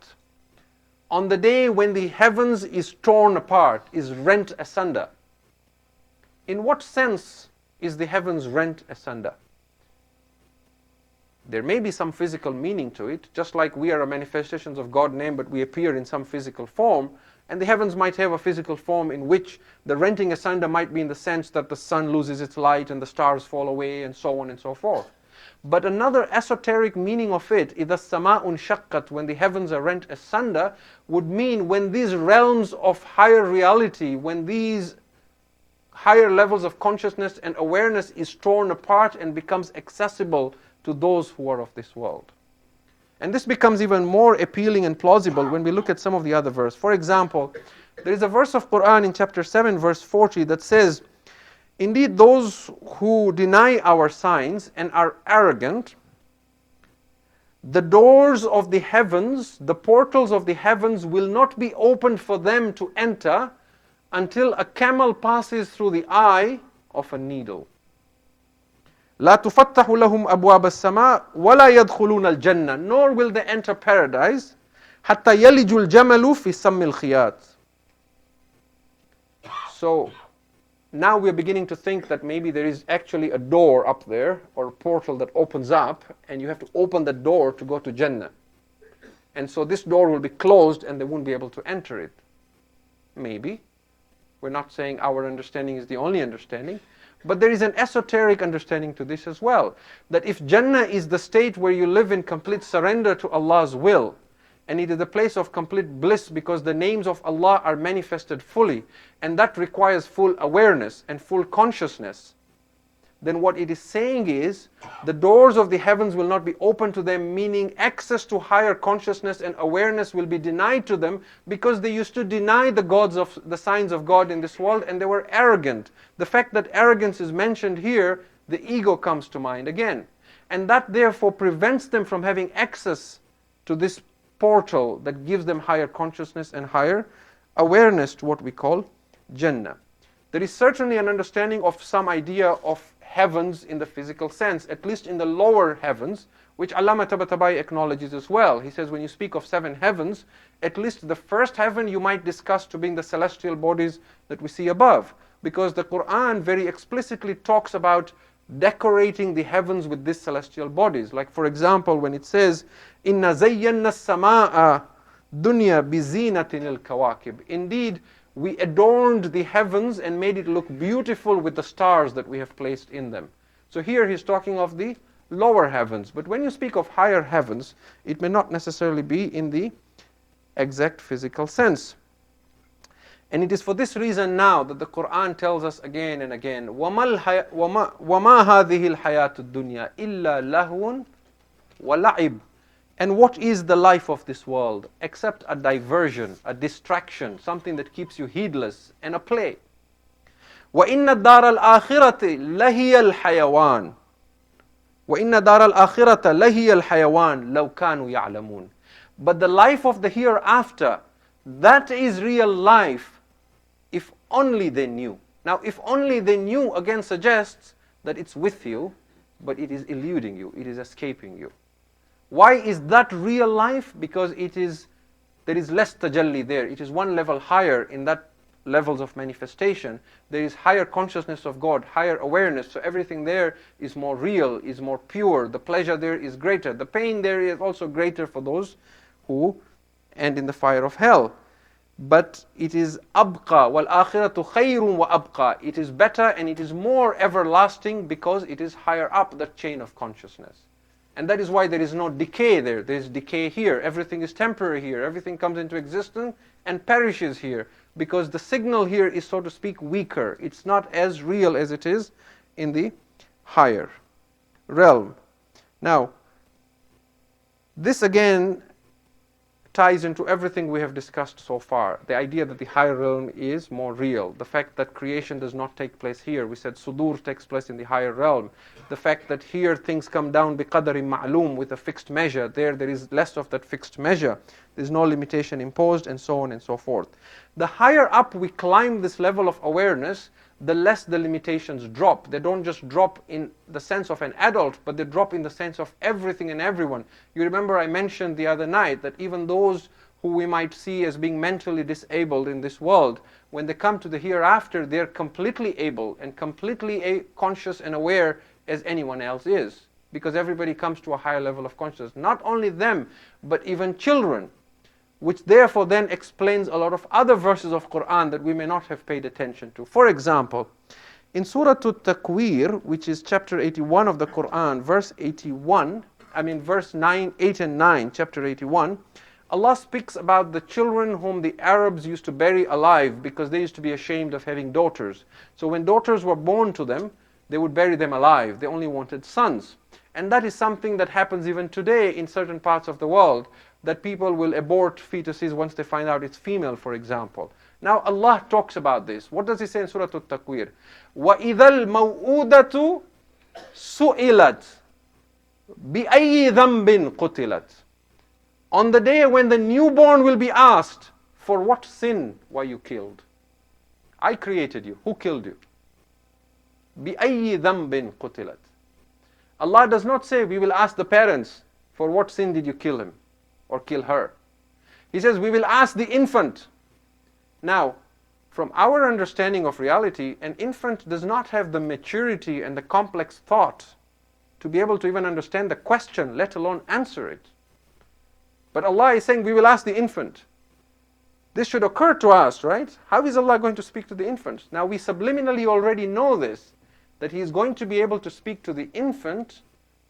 on the day when the heavens is torn apart, is rent asunder. In what sense is the heavens rent asunder? There may be some physical meaning to it, just like we are a manifestations of God's name, but we appear in some physical form, and the heavens might have a physical form in which the renting asunder might be in the sense that the sun loses its light and the stars fall away and so on and so forth. But another esoteric meaning of it, إِذَا السَّمَاءُ انشَقَّتْ, when the heavens are rent asunder, would mean when these realms of higher reality, when these higher levels of consciousness and awareness is torn apart and becomes accessible to those who are of this world. And this becomes even more appealing and plausible when we look at some of the other verses. For example, there is a verse of Quran in chapter 7 verse 40 that says, indeed those who deny our signs and are arrogant, the doors of the heavens, the portals of the heavens will not be opened for them to enter until a camel passes through the eye of a needle. لا تفتح لهم أبواب السماء ولا يدخلون الجنة, nor will they enter paradise حتى يلج الجمل في سم الخياط. So now we're beginning to think that maybe there is actually a door up there, or a portal that opens up, and you have to open the door to go to Jannah. And so this door will be closed and they won't be able to enter it. Maybe. We're not saying our understanding is the only understanding, but there is an esoteric understanding to this as well. That if Jannah is the state where you live in complete surrender to Allah's will, and it is a place of complete bliss because the names of Allah are manifested fully, and that requires full awareness and full consciousness, then what it is saying is, the doors of the heavens will not be open to them, meaning access to higher consciousness and awareness will be denied to them, because they used to deny the signs of God in this world, and they were arrogant. The fact that arrogance is mentioned here, the ego comes to mind again. And that therefore prevents them from having access to this portal that gives them higher consciousness and higher awareness to what we call Jannah. There is certainly an understanding of some idea of heavens in the physical sense, at least in the lower heavens, which Allama Tabatabai acknowledges as well. He says when you speak of 7 heavens, at least the first heaven you might discuss to being the celestial bodies that we see above, because the Quran very explicitly talks about decorating the heavens with these celestial bodies. Like for example, when it says, "Inna zayyanna as-samaa'a dunya bi zinatin al-kawakib." Indeed, we adorned the heavens and made it look beautiful with the stars that we have placed in them. So here he's talking of the lower heavens. But when you speak of higher heavens, it may not necessarily be in the exact physical sense. And it is for this reason now that the Quran tells us again and again, وَمَا هَذِهِ الْحَيَاةُ الدُّنْيَا إِلَّا لَهْوٌ وَلَعِبٌ. And what is the life of this world except a diversion, a distraction, something that keeps you heedless, and a play. وَإِنَّ الدَّارَ الْآخِرَةِ لَهِيَ الْحَيَوَانِ وَإِنَّ دَارَ الْآخِرَةَ لَهِيَ الْحَيَوَانِ لَوْ كَانُوا يَعْلَمُونَ. But the life of the hereafter, that is real life, if only they knew. Now, if only they knew again suggests that it's with you, but it is eluding you, it is escaping you. Why is that real life? Because there is less tajalli there. It is one level higher in that levels of manifestation. There is higher consciousness of God, higher awareness, so everything there is more real, is more pure. The pleasure there is greater. The pain there is also greater for those who end in the fire of hell. But it is abqa, wal akhiratu khayrun wa abqa. It is better and it is more everlasting because it is higher up the chain of consciousness. And that is why there is no decay there. There is decay here. Everything is temporary here. Everything comes into existence and perishes here. Because the signal here is, so to speak, weaker. It's not as real as it is in the higher realm. Now, this again ties into everything we have discussed so far. The idea that the higher realm is more real. The fact that creation does not take place here. We said sudur takes place in the higher realm. The fact that here things come down biqadari ma'loom, with a fixed measure. There is less of that fixed measure. There's no limitation imposed, and so on and so forth. The higher up we climb this level of awareness, the less the limitations drop. They don't just drop in the sense of an adult, but they drop in the sense of everything and everyone. You remember I mentioned the other night that even those who we might see as being mentally disabled in this world, when they come to the hereafter, they're completely able and completely conscious and aware as anyone else is. Because everybody comes to a higher level of consciousness. Not only them, but even children. Which therefore then explains a lot of other verses of Quran that we may not have paid attention to. For example, in Surah At-Takwir, which is chapter 81 of the Quran, verse 8 and 9, chapter 81, Allah speaks about the children whom the Arabs used to bury alive because they used to be ashamed of having daughters. So when daughters were born to them, they would bury them alive. They only wanted sons. And that is something that happens even today in certain parts of the world, that people will abort fetuses once they find out it's female, for example. Now Allah talks about this. What does He say in Surah At-Takwir? وَإِذَا الْمَوْءُودَةُ سُئِلَتْ بِأَيِّ ذَنْبٍ قُتِلَتْ. On the day when the newborn will be asked, for what sin were you killed? I created you. Who killed you? بِأَيِّ ذَنْبٍ قُتِلَتْ. Allah does not say, we will ask the parents, for what sin did you kill him or kill her? He says, we will ask the infant. Now, from our understanding of reality, an infant does not have the maturity and the complex thought to be able to even understand the question, let alone answer it. But Allah is saying, we will ask the infant. This should occur to us, right? How is Allah going to speak to the infant? Now, we subliminally already know this, that He is going to be able to speak to the infant,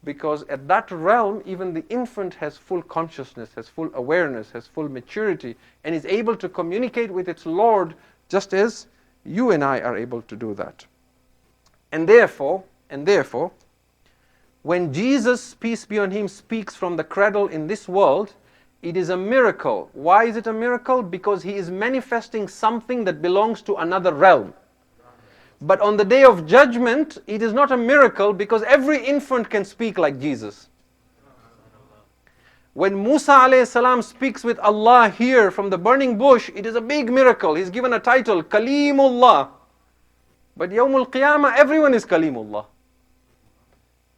because at that realm, even the infant has full consciousness, has full awareness, has full maturity, and is able to communicate with its Lord just as you and I are able to do that. And therefore, when Jesus, peace be on Him, speaks from the cradle in this world, it is a miracle. Why is it a miracle? Because He is manifesting something that belongs to another realm. But on the day of judgment, it is not a miracle because every infant can speak like Jesus. When Musa alayhi salam speaks with Allah here from the burning bush, it is a big miracle. He's given a title, Kalimullah. But Yawmul Qiyamah, everyone is Kalimullah.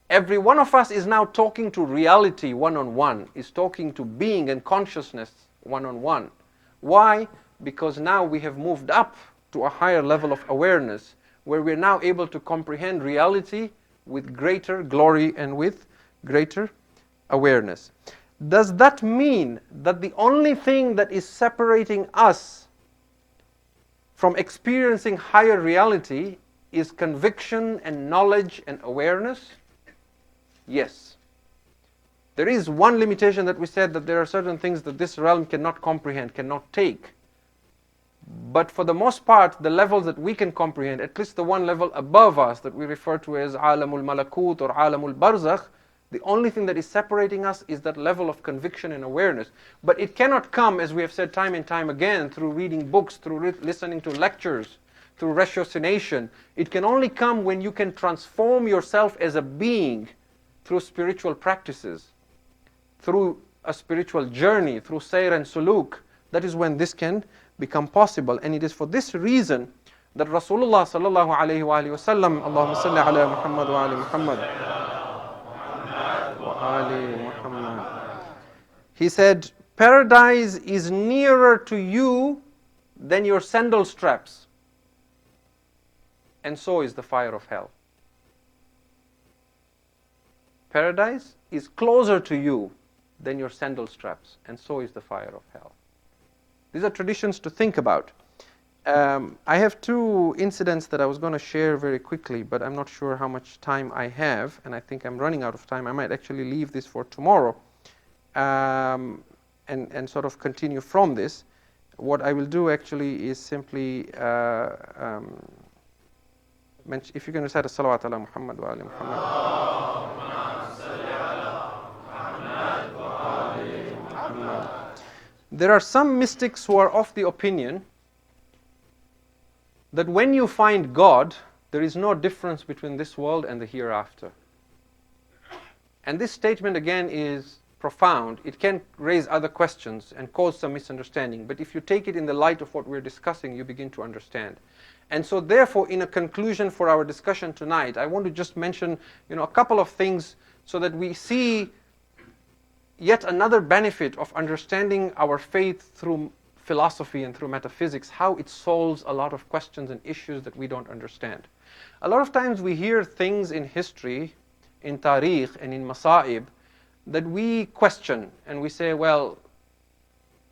Every one of us is now talking to reality one-on-one, is talking to being and consciousness one-on-one. Why? Because now we have moved up to a higher level of awareness, where we're now able to comprehend reality with greater glory and with greater awareness. Does that mean that the only thing that is separating us from experiencing higher reality is conviction and knowledge and awareness? Yes. There is one limitation that we said, that there are certain things that this realm cannot comprehend, cannot take. But for the most part, the levels that we can comprehend, at least the one level above us that we refer to as Alamul Malakut or Alamul Barzakh, the only thing that is separating us is that level of conviction and awareness. But it cannot come, as we have said time and time again, through reading books, through listening to lectures, through ratiocination. It can only come when you can transform yourself as a being through spiritual practices, through a spiritual journey, through sayr and suluk. That is when this can become possible. And it is for this reason that Rasulullah sallallahu alayhi wa sallam, Allahumma salli ala Muhammad wa ali Muhammad wa ali Muhammad, he said, paradise is nearer to you than your sandal straps, and so is the fire of hell. Paradise is closer to you than your sandal straps, and so is the fire of hell. These are traditions to think about. I have two incidents that I was going to share very quickly, but I'm not sure how much time I have, and I think I'm running out of time. I might actually leave this for tomorrow and sort of continue from this. What I will do actually is simply, if you're going to say salawat ala Muhammad wa ali Muhammad. There are some mystics who are of the opinion that when you find God, there is no difference between this world and the hereafter. And this statement again is profound. It can raise other questions and cause some misunderstanding, but if you take it in the light of what we're discussing, you begin to understand. And so therefore, in a conclusion for our discussion tonight, I want to just mention, a couple of things so that we see yet another benefit of understanding our faith through philosophy and through metaphysics, how it solves a lot of questions and issues that we don't understand. A lot of times we hear things in history, in tarikh and in masa'ib, that we question and we say, well,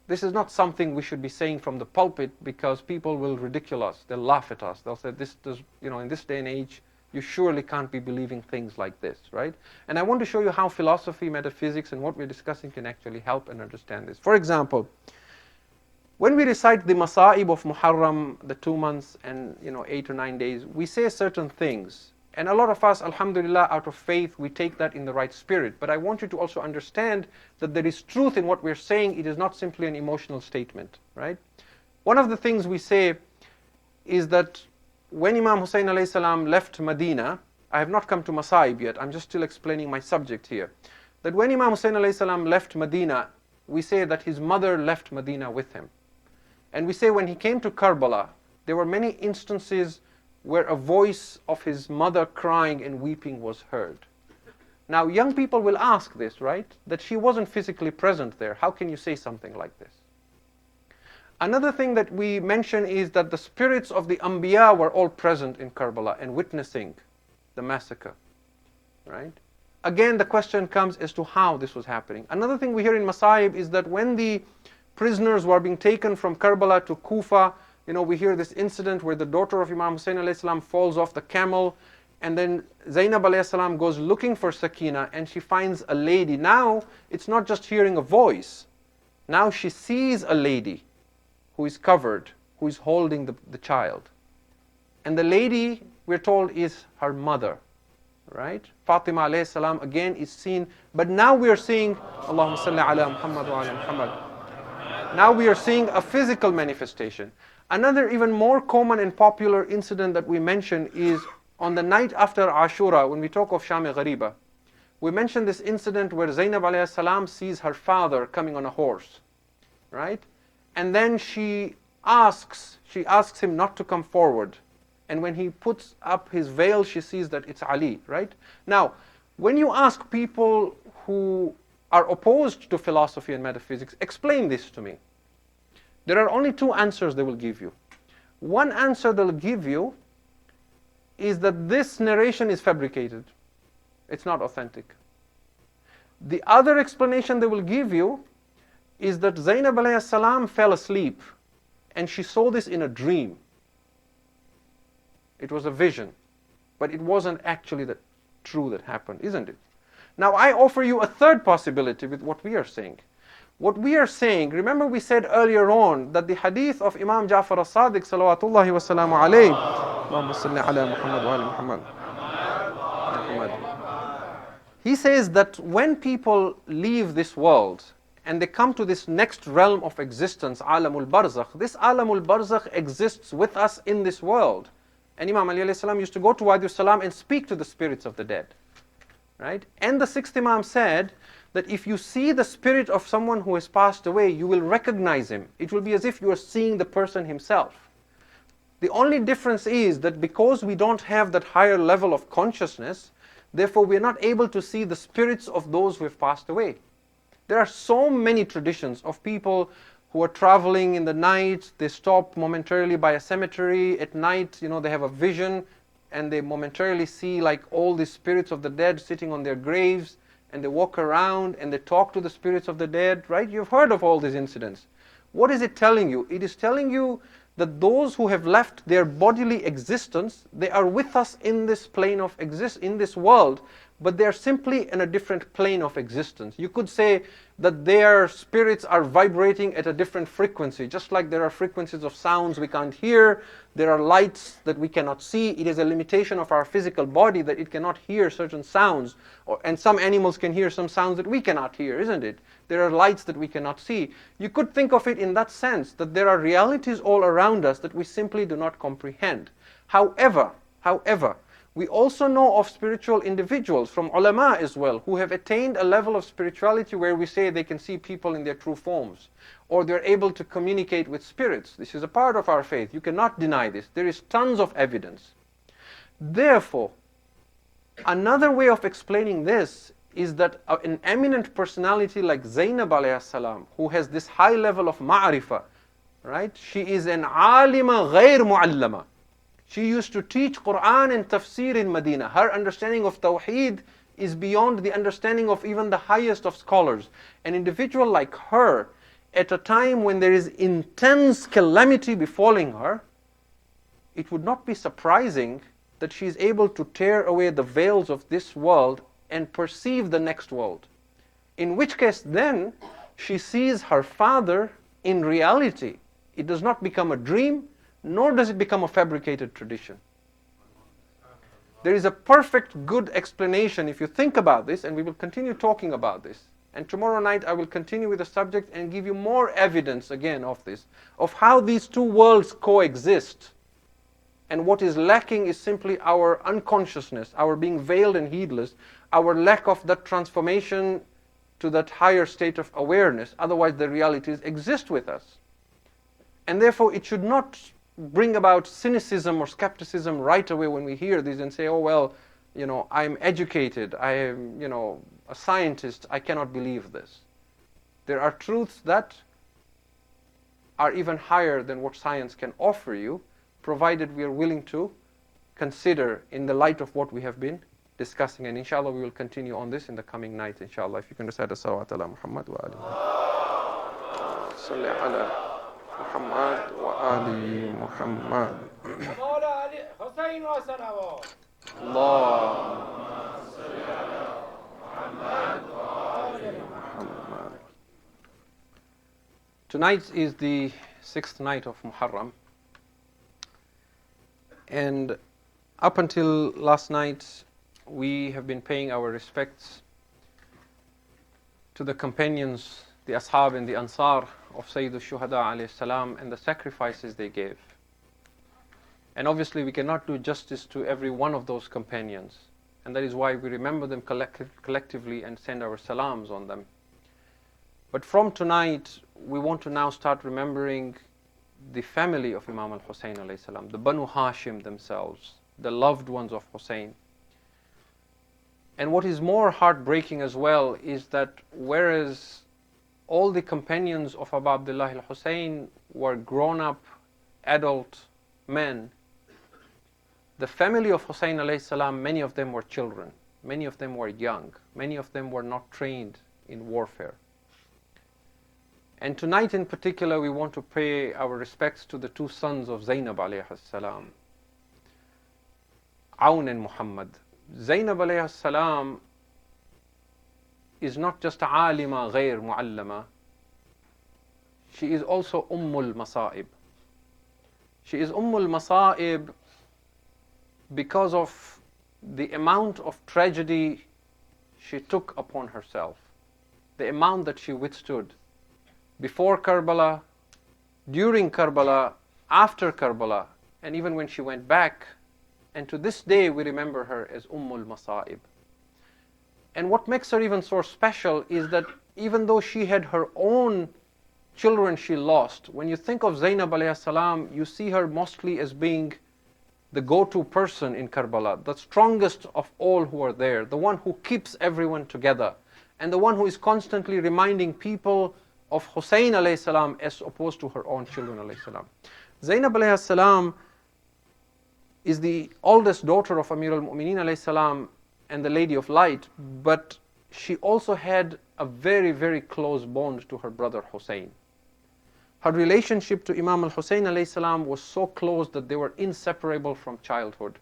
this is not something we should be saying from the pulpit because people will ridicule us, they'll laugh at us, they'll say, this does, in this day and age, you surely can't be believing things like this, right? And I want to show you how philosophy, metaphysics, and what we're discussing can actually help and understand this. For example, when we recite the Masa'ib of Muharram, the 2 months and 8 or 9 days, we say certain things. And a lot of us, alhamdulillah, out of faith, we take that in the right spirit. But I want you to also understand that there is truth in what we're saying. It is not simply an emotional statement, right? One of the things we say is that when Imam Hussein alayhi salam left Medina, I have not come to Masa'ib yet, I'm just still explaining my subject here. That when Imam Hussein alayhi salam left Medina, we say that his mother left Medina with him. And we say when he came to Karbala, there were many instances where a voice of his mother crying and weeping was heard. Now, young people will ask this, right? That she wasn't physically present there. How can you say something like this? Another thing that we mention is that the spirits of the Anbiya were all present in Karbala and witnessing the massacre, right? Again, the question comes as to how this was happening. Another thing we hear in Masa'ib is that when the prisoners were being taken from Karbala to Kufa, we hear this incident where the daughter of Imam Hussein alayhi salam falls off the camel, and then Zainab alayhi salam goes looking for Sakina, and she finds a lady. Now, it's not just hearing a voice. Now she sees a lady who is covered, who is holding the child. And the lady, we're told, is her mother, right? Fatima alayhi salam again is seen, but now we are seeing, Allahumma salli ala Muhammad wa ala Muhammad. Now we are seeing a physical manifestation. Another even more common and popular incident that we mention is on the night after Ashura, when we talk of Sham-e Ghariba. We mention this incident where Zainab alayhi salam sees her father coming on a horse, right? And then she asks him not to come forward. And when he puts up his veil, she sees that it's Ali, right? Now, when you ask people who are opposed to philosophy and metaphysics, explain this to me. There are only two answers they will give you. One answer they'll give you is that this narration is fabricated. It's not authentic. The other explanation they will give you is that Zainab alayhi salam fell asleep and she saw this in a dream. It was a vision, but it wasn't actually true that happened, isn't it? Now I offer you a third possibility with what we are saying. What we are saying, remember we said earlier on that the hadith of Imam Jaffer as-Sadiq salawatullahi wa salamu alayhi, Allahumma salli ala Muhammad wa ala Muhammad. He says that when people leave this world and they come to this next realm of existence, alamul barzakh, this alamul barzakh exists with us in this world. And Imam Ali alayhi salam used to go to Wadi Salam and speak to the spirits of the dead. Right? And the 6th Imam said that if you see the spirit of someone who has passed away, you will recognize him. It will be as if you are seeing the person himself. The only difference is that because we don't have that higher level of consciousness, therefore we are not able to see the spirits of those who have passed away. There are so many traditions of people who are traveling in the night. They stop momentarily by a cemetery at night. They have a vision, and they momentarily see like all the spirits of the dead sitting on their graves, and they walk around and they talk to the spirits of the dead, right? You've heard of all these incidents. What is it telling you? It is telling you that those who have left their bodily existence, they are with us in this plane of in this world, but they are simply in a different plane of existence. You could say that their spirits are vibrating at a different frequency, just like there are frequencies of sounds we can't hear, there are lights that we cannot see. It is a limitation of our physical body that it cannot hear certain sounds, and some animals can hear some sounds that we cannot hear, isn't it? There are lights that we cannot see. You could think of it in that sense, that there are realities all around us that we simply do not comprehend. However, we also know of spiritual individuals from ulama as well, who have attained a level of spirituality where we say they can see people in their true forms, or they're able to communicate with spirits. This is a part of our faith. You cannot deny this. There is tons of evidence. Therefore, another way of explaining this is that an eminent personality like Zainab alayhi salam, who has this high level of ma'rifah, right? She is an alima ghayr mu'allama. She used to teach Quran and tafsir in Medina. Her understanding of Tawheed is beyond the understanding of even the highest of scholars. An individual like her, at a time when there is intense calamity befalling her, it would not be surprising that she is able to tear away the veils of this world and perceive the next world. In which case then, she sees her father in reality. It does not become a dream, nor does it become a fabricated tradition. There is a perfect good explanation if you think about this, and we will continue talking about this. And tomorrow night I will continue with the subject and give you more evidence again of this, of how these two worlds coexist. And what is lacking is simply our unconsciousness, our being veiled and heedless, our lack of that transformation to that higher state of awareness. Otherwise the realities exist with us. And therefore it should not bring about cynicism or skepticism right away when we hear this and say, oh well, I'm educated, I am, a scientist, I cannot believe this. There are truths that are even higher than what science can offer you, provided we are willing to consider in the light of what we have been discussing. And inshallah we will continue on this in the coming night, inshallah. If you can recite the salawat ala Muhammad wa alihi. Salli ala Muhammad wa ali Muhammad. Allahumma salli ala Muhammad wa ali Muhammad. Tonight is the 6th night of Muharram. And up until last night, we have been paying our respects to the companions, the Ashab and the Ansar of Sayyid al-Shuhada alayhi salam, and the sacrifices they gave. And obviously we cannot do justice to every one of those companions. And that is why we remember them collectively and send our salams on them. But from tonight, we want to now start remembering the family of Imam al-Hussein alayhi salam, the Banu Hashim themselves, the loved ones of Hussein. And what is more heartbreaking as well is that whereas all the companions of Abu Abdullah al-Hussein were grown-up, adult men, the family of Hussein alayhi salam, many of them were children, many of them were young, many of them were not trained in warfare. And tonight in particular, we want to pay our respects to the two sons of Zainab alayhi salam, Awn and Muhammad. Zainab alayhi salam is not just alima ghayr muallama, she is also ummul masa'ib. She is ummul masa'ib because of the amount of tragedy she took upon herself, the amount that she withstood. Before Karbala, during Karbala, after Karbala, and even when she went back. And to this day we remember her as Ummul Masa'ib. And what makes her even so special is that even though she had her own children she lost, when you think of Zainab alayhi salam, you see her mostly as being the go-to person in Karbala, the strongest of all who are there, the one who keeps everyone together, and the one who is constantly reminding people of Hussein alayhi salam as opposed to her own children alayhi salam. Zainab alayhi salam is the oldest daughter of Amir al-Mu'mineen alayhi salam and the Lady of Light, but she also had a very, very close bond to her brother Hussein. Her relationship to Imam al-Hussein alayhi salam was so close that they were inseparable from childhood.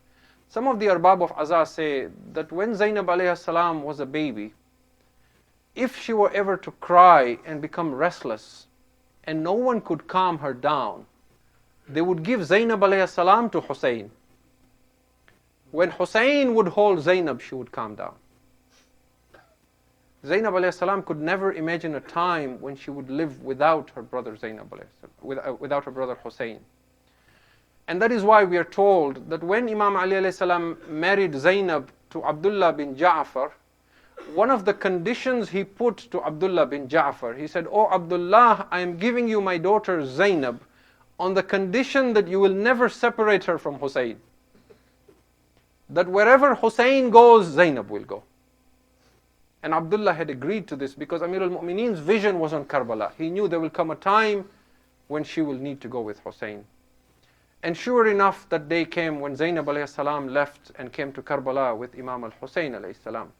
Some of the Arbab of Azah say that when Zainab alayhi salam was a baby, if she were ever to cry and become restless and no one could calm her down, they would give Zainab alayhi salam to Hussein. When Hussein would hold Zainab, she would calm down. Zainab alayhi salam could never imagine a time when she would live without her brother Zainab alayhi salam, without her brother Hussein. And that is why we are told that when Imam Ali alayhi salam married Zainab to Abdullah bin Jaffer, one of the conditions he put to Abdullah bin Jaffer, he said, "Oh Abdullah, I am giving you my daughter Zainab on the condition that you will never separate her from Hussein. That wherever Hussein goes, Zainab will go." And Abdullah had agreed to this because Amir al-Mu'mineen's vision was on Karbala. He knew there will come a time when she will need to go with Hussein. And sure enough, that day came when Zainab alayhi salam left and came to Karbala with Imam al-Hussein alayhi salam.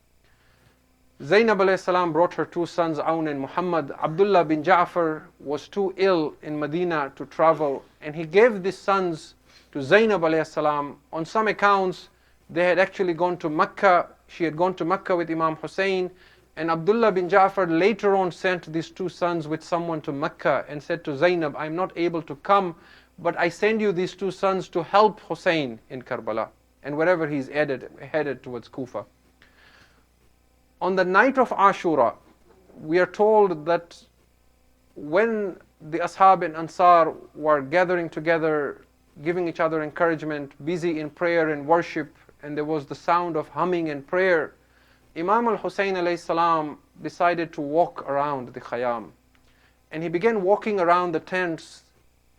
Zainab alayhi salam brought her two sons, Aun and Muhammad. Abdullah bin Ja'far was too ill in Medina to travel, and he gave these sons to Zainab alayhi salam. On some accounts, they had actually gone to Mecca. She had gone to Mecca with Imam Hussein, and Abdullah bin Ja'far later on sent these two sons with someone to Mecca and said to Zainab, "I'm not able to come, but I send you these two sons to help Hussein in Karbala and wherever he's headed towards Kufa." On the night of Ashura, we are told that when the Ashab and Ansar were gathering together, giving each other encouragement, busy in prayer and worship, and there was the sound of humming and prayer, Imam al-Hussein alayhi salam decided to walk around the Khayyam. And he began walking around the tents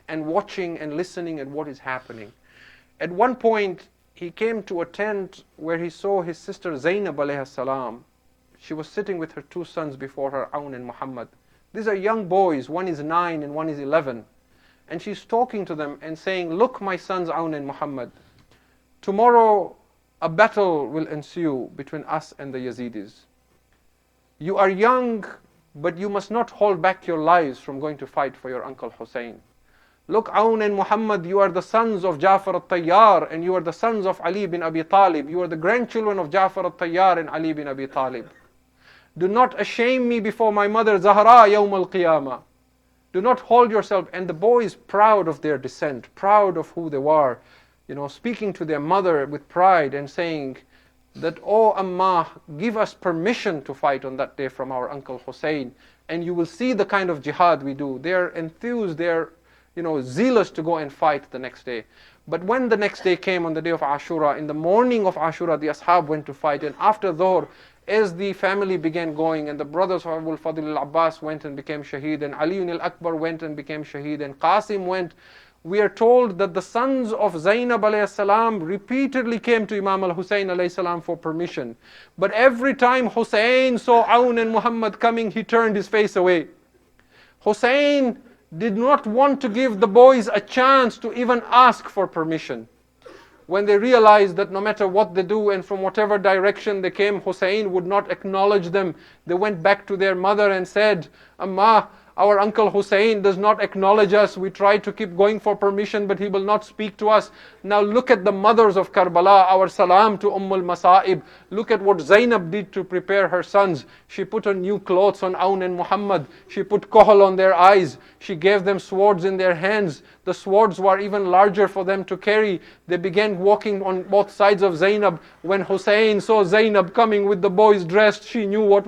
and watching and listening at what is happening. At one point, he came to a tent where he saw his sister Zainab alayhi salam. She was sitting with her two sons before her, Aun and Muhammad. These are young boys, one is 9 and one is 11. And she's talking to them and saying, "Look, my sons Aun and Muhammad, tomorrow a battle will ensue between us and the Yazidis. You are young, but you must not hold back your lives from going to fight for your uncle Hussein. Look, Aun and Muhammad, you are the sons of Jaffer al-Tayyar, and you are the sons of Ali bin Abi Talib. You are the grandchildren of Jaffer al-Tayyar and Ali bin Abi Talib. Do not shame me before my mother Zahra yawm al-Qiyamah. Do not hold yourself." And the boys, proud of their descent, proud of who they were, speaking to their mother with pride and saying that, "Oh Amma, give us permission to fight on that day from our uncle Hussein, and you will see the kind of jihad we do." They are enthused, they are zealous to go and fight the next day. But when the next day came on the day of Ashura, in the morning of Ashura, the Ashab went to fight, and after Dhuhr, as the family began going, and the brothers of Abul Fadl al-Abbas went and became shaheed, and Ali al-Akbar went and became shaheed, and Qasim went, we are told that the sons of Zainab alayhi salam repeatedly came to Imam al-Hussein alayhi salam for permission. But every time Hussein saw Aun and Muhammad coming, he turned his face away. Hussein did not want to give the boys a chance to even ask for permission. When they realized that no matter what they do and from whatever direction they came, Hussein would not acknowledge them, they went back to their mother and said, "Amma, our uncle Hussein does not acknowledge us. We try to keep going for permission, but he will not speak to us." Now look at the mothers of Karbala, our salam to Ummul Masa'ib. Look at what Zainab did to prepare her sons. She put on new clothes on Aun and Muhammad. She put kohol on their eyes. She gave them swords in their hands. The swords were even larger for them to carry. They began walking on both sides of Zainab. When Hussein saw Zainab coming with the boys dressed, he knew what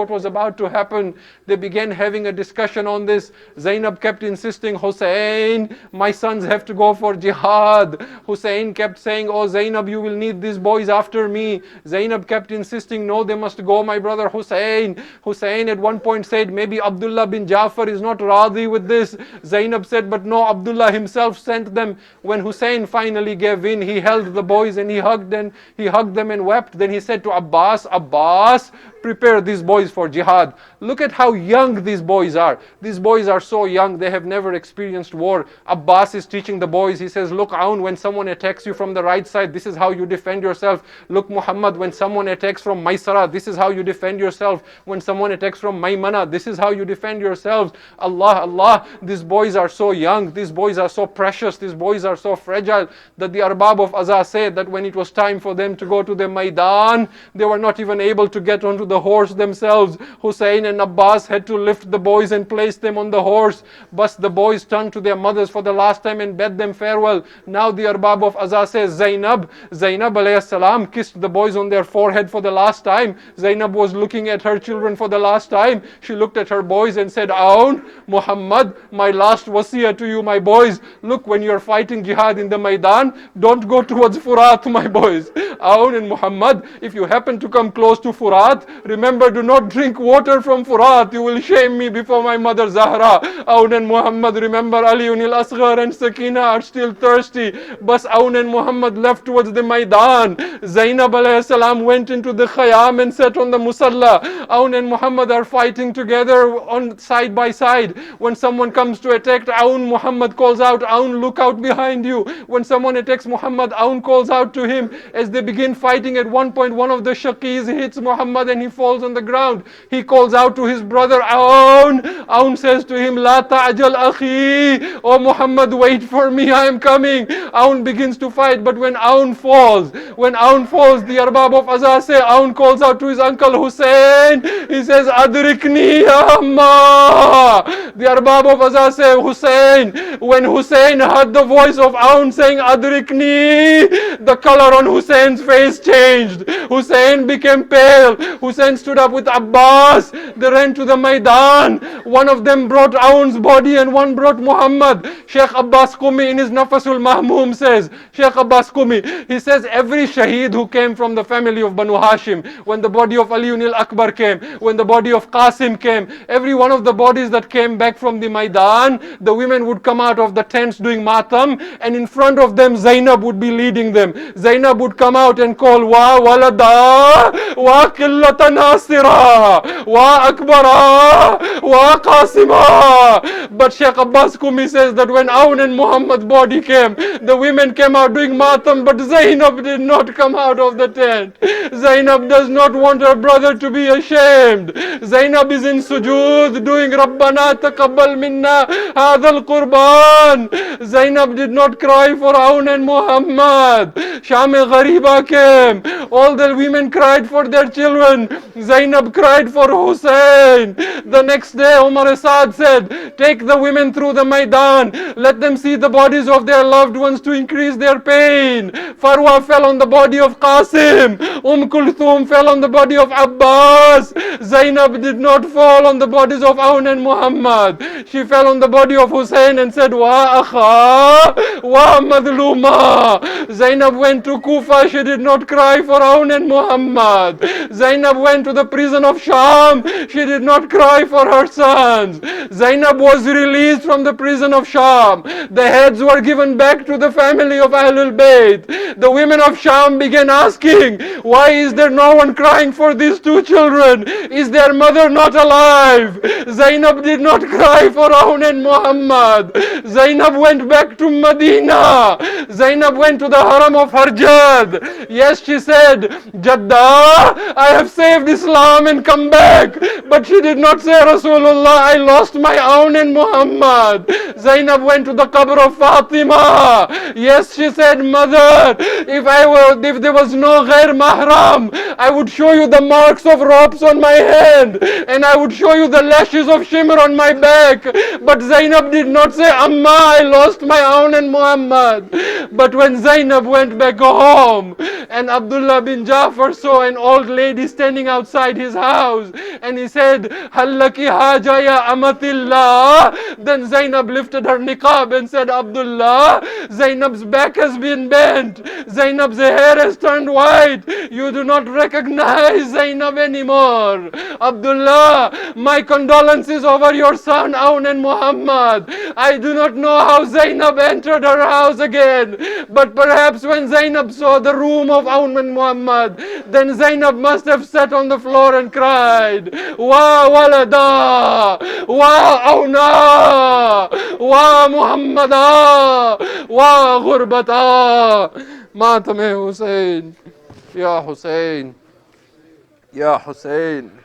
was about to happen. They began having a discussion on this. Zainab kept insisting, "Hussein, my sons have to go for jihad." Hussein kept saying, "Oh Zainab, you will need these boys after me." Zainab kept insisting, "No, they must go, my brother Hussein." Hussein at one point said, "Maybe Abdullah bin Jafar is not radi with this." Zainab said, "But no, Abdullah himself sent them." When Hussein finally gave in, he held the boys and he hugged them and wept. Then he said to Abbas, "Abbas, prepare these boys for jihad. Look at how young these boys are. These boys are so young, they have never experienced war. Abbas is teaching the boys. He says, look, Aun, when someone attacks you from the right side, this is how you defend yourself. Look, Muhammad, when someone attacks from Maysara, this is how you defend yourself. When someone attacks from Maymana, this is how you defend yourselves. Allah, Allah, these boys are so young. These boys are so precious. These boys are so fragile that the Arbab of Azah said that when it was time for them to go to the Maidan, they were not even able to get onto the horse themselves. Hussein and Abbas had to lift the boys and place them on the horse. But the boys turned to their mothers for the last time and bade them farewell. Now the Arbab of Azah says, Zainab alayhi salam kissed the boys on their forehead for the last time. Zainab was looking at her children for the last time. She looked at her boys and said, Aun, Muhammad, my last wasiyah to you, my boys. Look, when you're fighting jihad in the Maidan, don't go towards Furat, my boys. Aun and Muhammad, if you happen to come close to Furat, remember, do not drink water from Furat. You will shame me before my mother Zahra. Aun and Muhammad, remember, Aliun al-Asghar and Sakina are still thirsty. But Aun and Muhammad left towards the Maidan. Zainab alayhi salam went into the Khayyam and sat on the Musalla. Aun and Muhammad are fighting together on side by side. When someone comes to attack Aun, Muhammad calls out, Aun, look out behind you. When someone attacks Muhammad, Aun calls out to him. As they begin fighting, at one point, one of the Shaqis hits Muhammad and he falls on the ground. He calls out to his brother, Aun. Aun says to him, La ta'ajal akhi. Oh Muhammad, wait for me, I am coming. Aun begins to fight, but when Aun falls, the Arbab of Azah say, Aun calls out to his uncle Hussein. He says, Adrikni ya amma. The Arbab of Azah say, Hussein. When Hussein heard the voice of Aun saying, Adrikni, the color on Hussein's face changed. Hussein became pale. Hussein stood up with Abbas. They ran to the Maidan. One of them brought Aun's body and one brought Muhammad. Sheikh Abbas Qumi in his Nafasul Mahmum says, Sheikh Abbas Qumi, he says, every shaheed who came from the family of Banu Hashim, when the body of Aliun al-Akbar came, when the body of Qasim came, every one of the bodies that came back from the Maidan, the women would come out of the tents doing matam, and in front of them Zainab would be leading them. Zainab would come out and call, Wa walada, wa qillata nasira, wa akbara, wa qasima. But Sheikh Abbas Qumi says that when Aun and Muhammad's body came, the women came out doing matam, but Zainab did not come out of the tent. Zainab does not want her brother to be ashamed. Zainab is in sujood doing Rabbana taqabbal minna hadha al-qurban. Zainab did not cry for Aun and Muhammad. Sham Ghariba came. All the women cried for their children. Zainab cried for Hussein. The next day Umar Asad said, take the women through the Maidan. Let them see the bodies of their loved ones to increase their pain. Farwa fell on the body of Qasim. Kulthum fell on the body of Abbas. Zainab did not fall on the bodies of Aun and Muhammad. She fell on the body of Hussein and said, Wa akha, wa madluma. Zainab went to Kufa. She did not cry for Aun and Muhammad. Zainab went to the prison of Sham. She did not cry for her sons. Zainab was released from the prison of Sham. The heads were given back to the family of Ahlul Bayt. The women of Sham began asking, why is there no one crying for these two children? Is their mother not alive? Zainab did not cry for Aun and Muhammad. Zainab went back to Medina. Zainab went to the Haram of Harjad. Yes, she said, Jadda, I have saved Islam and come back. But she did not say, Rasulullah, I lost my Aun and Muhammad. Zainab went to the qabr of Fatima. Yes, she said, Mother, if there was no ghair mahram, I would show you the marks of ropes on my hand, and I would show you the lashes of shimmer on my back. But Zainab did not say, Amma, I lost my Aun and Muhammad. But when Zainab went back home, and Abdullah bin Jaffer saw an old lady standing outside his house, and he said, Hallaki haja ya amatillah. Then Zainab lifted her niqab and said, Abdullah, Zainab's back has been bent. Zainab's hair has turned white. You do not recognize Zainab anymore. Abdullah, my condolences over your son Aun and Muhammad. I do not know how Zainab entered her house again, but perhaps when Zainab saw the room of Aun and Muhammad, then Zainab must have sat sat on the floor and cried, Wa walada, wa awna, wa Muhammada, wa ghurbata. Matam Hussein, Ya Hussein, Ya Hussein.